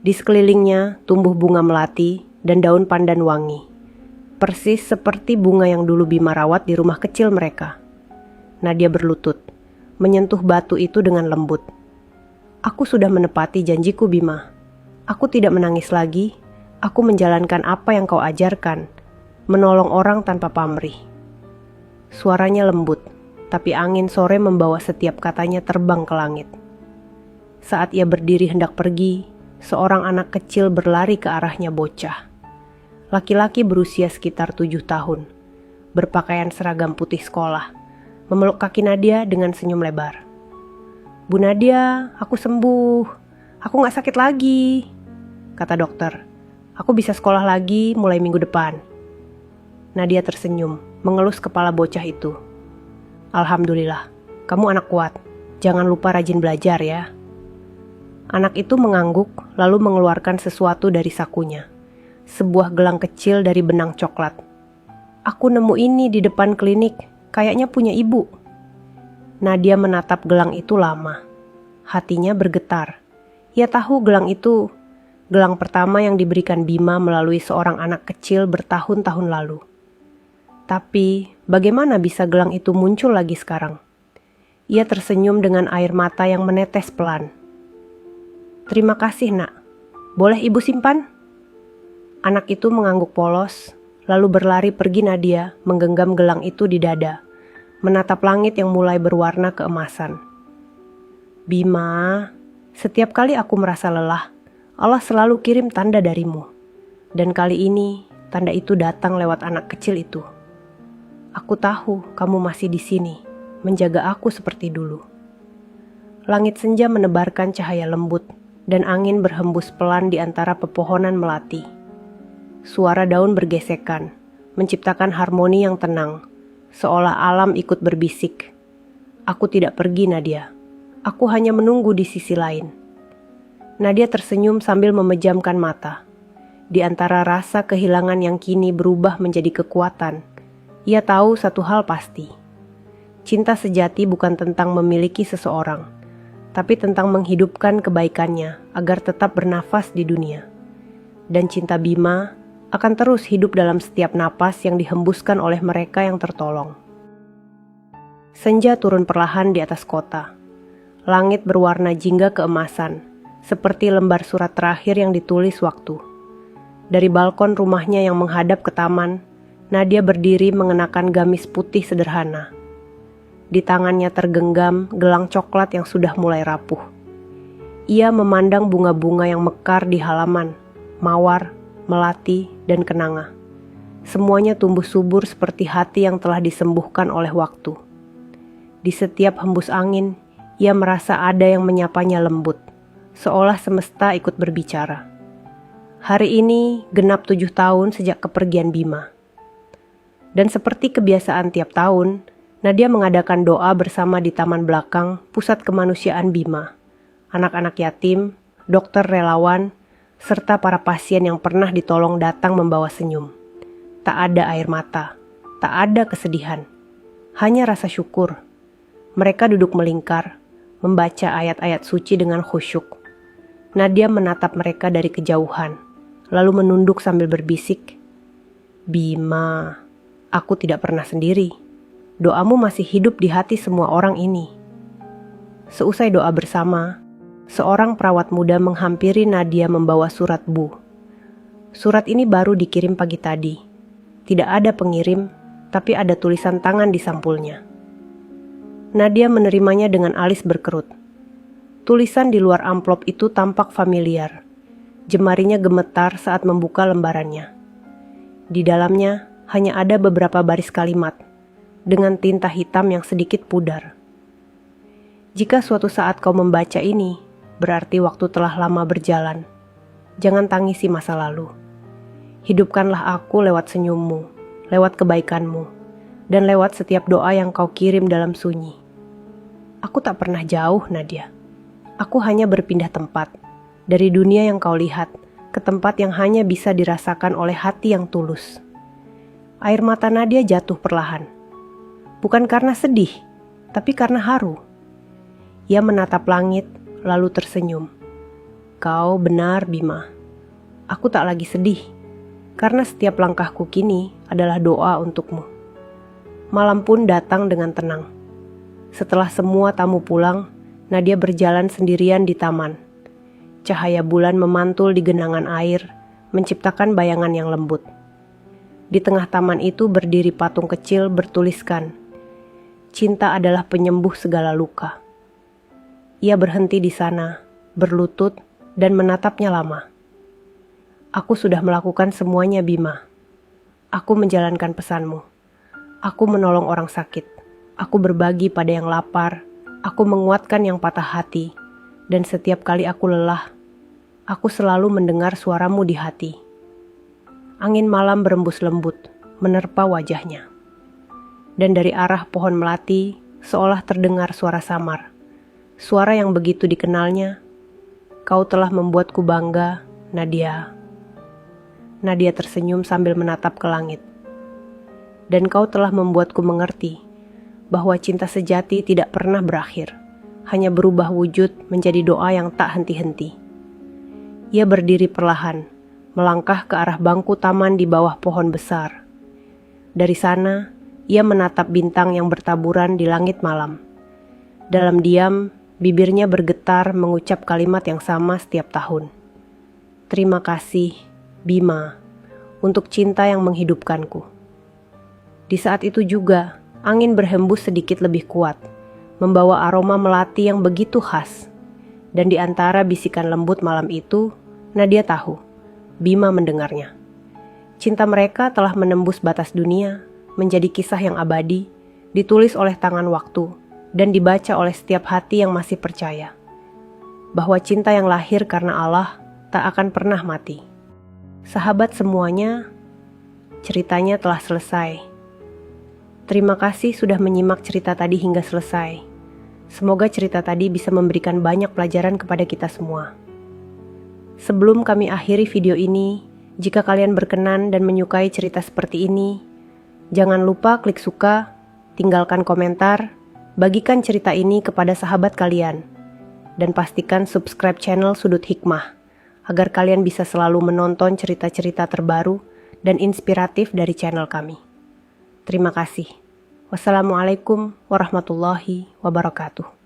Di sekelilingnya tumbuh bunga melati dan daun pandan wangi. Persis seperti bunga yang dulu Bima rawat di rumah kecil mereka. Nadia berlutut, menyentuh batu itu dengan lembut. "Aku sudah menepati janjiku, Bima. Aku tidak menangis lagi. Aku menjalankan apa yang kau ajarkan, menolong orang tanpa pamrih." Suaranya lembut, tapi angin sore membawa setiap katanya terbang ke langit. Saat ia berdiri hendak pergi, seorang anak kecil berlari ke arahnya bocah. Laki-laki berusia sekitar 7 tahun, berpakaian seragam putih sekolah, memeluk kaki Nadia dengan senyum lebar. "Bu Nadia, aku sembuh. Aku gak sakit lagi," kata dokter. "Aku bisa sekolah lagi mulai minggu depan." Nadia tersenyum, mengelus kepala bocah itu. "Alhamdulillah, kamu anak kuat. Jangan lupa rajin belajar ya." Anak itu mengangguk, lalu mengeluarkan sesuatu dari sakunya. Sebuah gelang kecil dari benang coklat. "Aku nemu ini di depan klinik, kayaknya punya ibu." Nadia menatap gelang itu lama. Hatinya bergetar. Ia tahu gelang itu gelang pertama yang diberikan Bima melalui seorang anak kecil bertahun-tahun lalu. Tapi, bagaimana bisa gelang itu muncul lagi sekarang? Ia tersenyum dengan air mata yang menetes pelan. "Terima kasih, Nak. Boleh ibu simpan?" Anak itu mengangguk polos, lalu berlari pergi. Nadia menggenggam gelang itu di dada, menatap langit yang mulai berwarna keemasan. "Bima, Setiap kali aku merasa lelah, Allah selalu kirim tanda darimu. Dan kali ini, tanda itu datang lewat anak kecil itu. Aku tahu kamu masih di sini, menjaga aku seperti dulu. Langit senja menebarkan cahaya lembut, dan angin berhembus pelan di antara pepohonan melati. Suara daun bergesekan, menciptakan harmoni yang tenang, seolah alam ikut berbisik. Aku tidak pergi, Nadia. Aku hanya menunggu di sisi lain. Nadia tersenyum sambil memejamkan mata. Di antara rasa kehilangan yang kini berubah menjadi kekuatan, ia tahu satu hal pasti. Cinta sejati bukan tentang memiliki seseorang, tapi tentang menghidupkan kebaikannya agar tetap bernafas di dunia. Dan cinta Bima akan terus hidup dalam setiap napas yang dihembuskan oleh mereka yang tertolong. Senja turun perlahan di atas kota. Langit berwarna jingga keemasan, seperti lembar surat terakhir yang ditulis waktu. Dari balkon rumahnya yang menghadap ke taman, Nadia berdiri mengenakan gamis putih sederhana. Di tangannya tergenggam gelang coklat yang sudah mulai rapuh. Ia memandang bunga-bunga yang mekar di halaman, mawar, melati, dan kenanga. Semuanya tumbuh subur seperti hati yang telah disembuhkan oleh waktu. Di setiap hembus angin, ia merasa ada yang menyapanya lembut, seolah semesta ikut berbicara. Hari ini genap 7 tahun sejak kepergian Bima. Dan seperti kebiasaan tiap tahun, Nadia mengadakan doa bersama di taman belakang Pusat Kemanusiaan Bima. Anak-anak yatim, dokter relawan, serta para pasien yang pernah ditolong datang membawa senyum. Tak ada air mata, tak ada kesedihan, hanya rasa syukur. Mereka duduk melingkar, membaca ayat-ayat suci dengan khusyuk. Nadia menatap mereka dari kejauhan, lalu menunduk sambil berbisik, "Bima, aku tidak pernah sendiri. Doamu masih hidup di hati semua orang ini." Seusai doa bersama, seorang perawat muda menghampiri Nadia membawa surat Bu. Surat ini baru dikirim pagi tadi. Tidak ada pengirim, tapi ada tulisan tangan di sampulnya. Nadia menerimanya dengan alis berkerut. Tulisan di luar amplop itu tampak familiar. Jemarinya gemetar saat membuka lembarannya. Di dalamnya hanya ada beberapa baris kalimat, dengan tinta hitam yang sedikit pudar. "Jika suatu saat kau membaca ini, berarti waktu telah lama berjalan. Jangan tangisi masa lalu. Hidupkanlah aku lewat senyummu, lewat kebaikanmu, dan lewat setiap doa yang kau kirim dalam sunyi." Aku tak pernah jauh, Nadia. Aku hanya berpindah tempat, dari dunia yang kau lihat, ke tempat yang hanya bisa dirasakan oleh hati yang tulus. Air mata Nadia jatuh perlahan. Bukan karena sedih, tapi karena haru. Ia menatap langit, lalu tersenyum. "Kau benar, Bima. Aku tak lagi sedih, karena setiap langkahku kini adalah doa untukmu." Malam pun datang dengan tenang. Setelah semua tamu pulang, Nadia berjalan sendirian di taman. Cahaya bulan memantul di genangan air, menciptakan bayangan yang lembut. Di tengah taman itu berdiri patung kecil bertuliskan, "Cinta adalah penyembuh segala luka." Ia berhenti di sana, berlutut, dan menatapnya lama. "Aku sudah melakukan semuanya, Bima. Aku menjalankan pesanmu. Aku menolong orang sakit. Aku berbagi pada yang lapar. Aku menguatkan yang patah hati. Dan setiap kali aku lelah, aku selalu mendengar suaramu di hati." Angin malam berembus lembut, menerpa wajahnya. Dan dari arah pohon melati, seolah terdengar suara samar. Suara yang begitu dikenalnya, "Kau telah membuatku bangga, Nadia." Nadia tersenyum sambil menatap ke langit. "Dan kau telah membuatku mengerti bahwa cinta sejati tidak pernah berakhir, hanya berubah wujud menjadi doa yang tak henti-henti." Ia berdiri perlahan, melangkah ke arah bangku taman di bawah pohon besar. Dari sana, ia menatap bintang yang bertaburan di langit malam. Dalam diam, bibirnya bergetar mengucap kalimat yang sama setiap tahun. "Terima kasih, Bima, untuk cinta yang menghidupkanku." Di saat itu juga, angin berhembus sedikit lebih kuat, membawa aroma melati yang begitu khas. Dan di antara bisikan lembut malam itu, Nadia tahu, Bima mendengarnya. Cinta mereka telah menembus batas dunia, menjadi kisah yang abadi, ditulis oleh tangan waktu, dan dibaca oleh setiap hati yang masih percaya. Bahwa cinta yang lahir karena Allah tak akan pernah mati. Sahabat semuanya, ceritanya telah selesai. Terima kasih sudah menyimak cerita tadi hingga selesai. Semoga cerita tadi bisa memberikan banyak pelajaran kepada kita semua. Sebelum kami akhiri video ini, jika kalian berkenan dan menyukai cerita seperti ini, jangan lupa klik suka, tinggalkan komentar, bagikan cerita ini kepada sahabat kalian, dan pastikan subscribe channel Sudut Hikmah, agar kalian bisa selalu menonton cerita-cerita terbaru dan inspiratif dari channel kami. Terima kasih. Wassalamualaikum warahmatullahi wabarakatuh.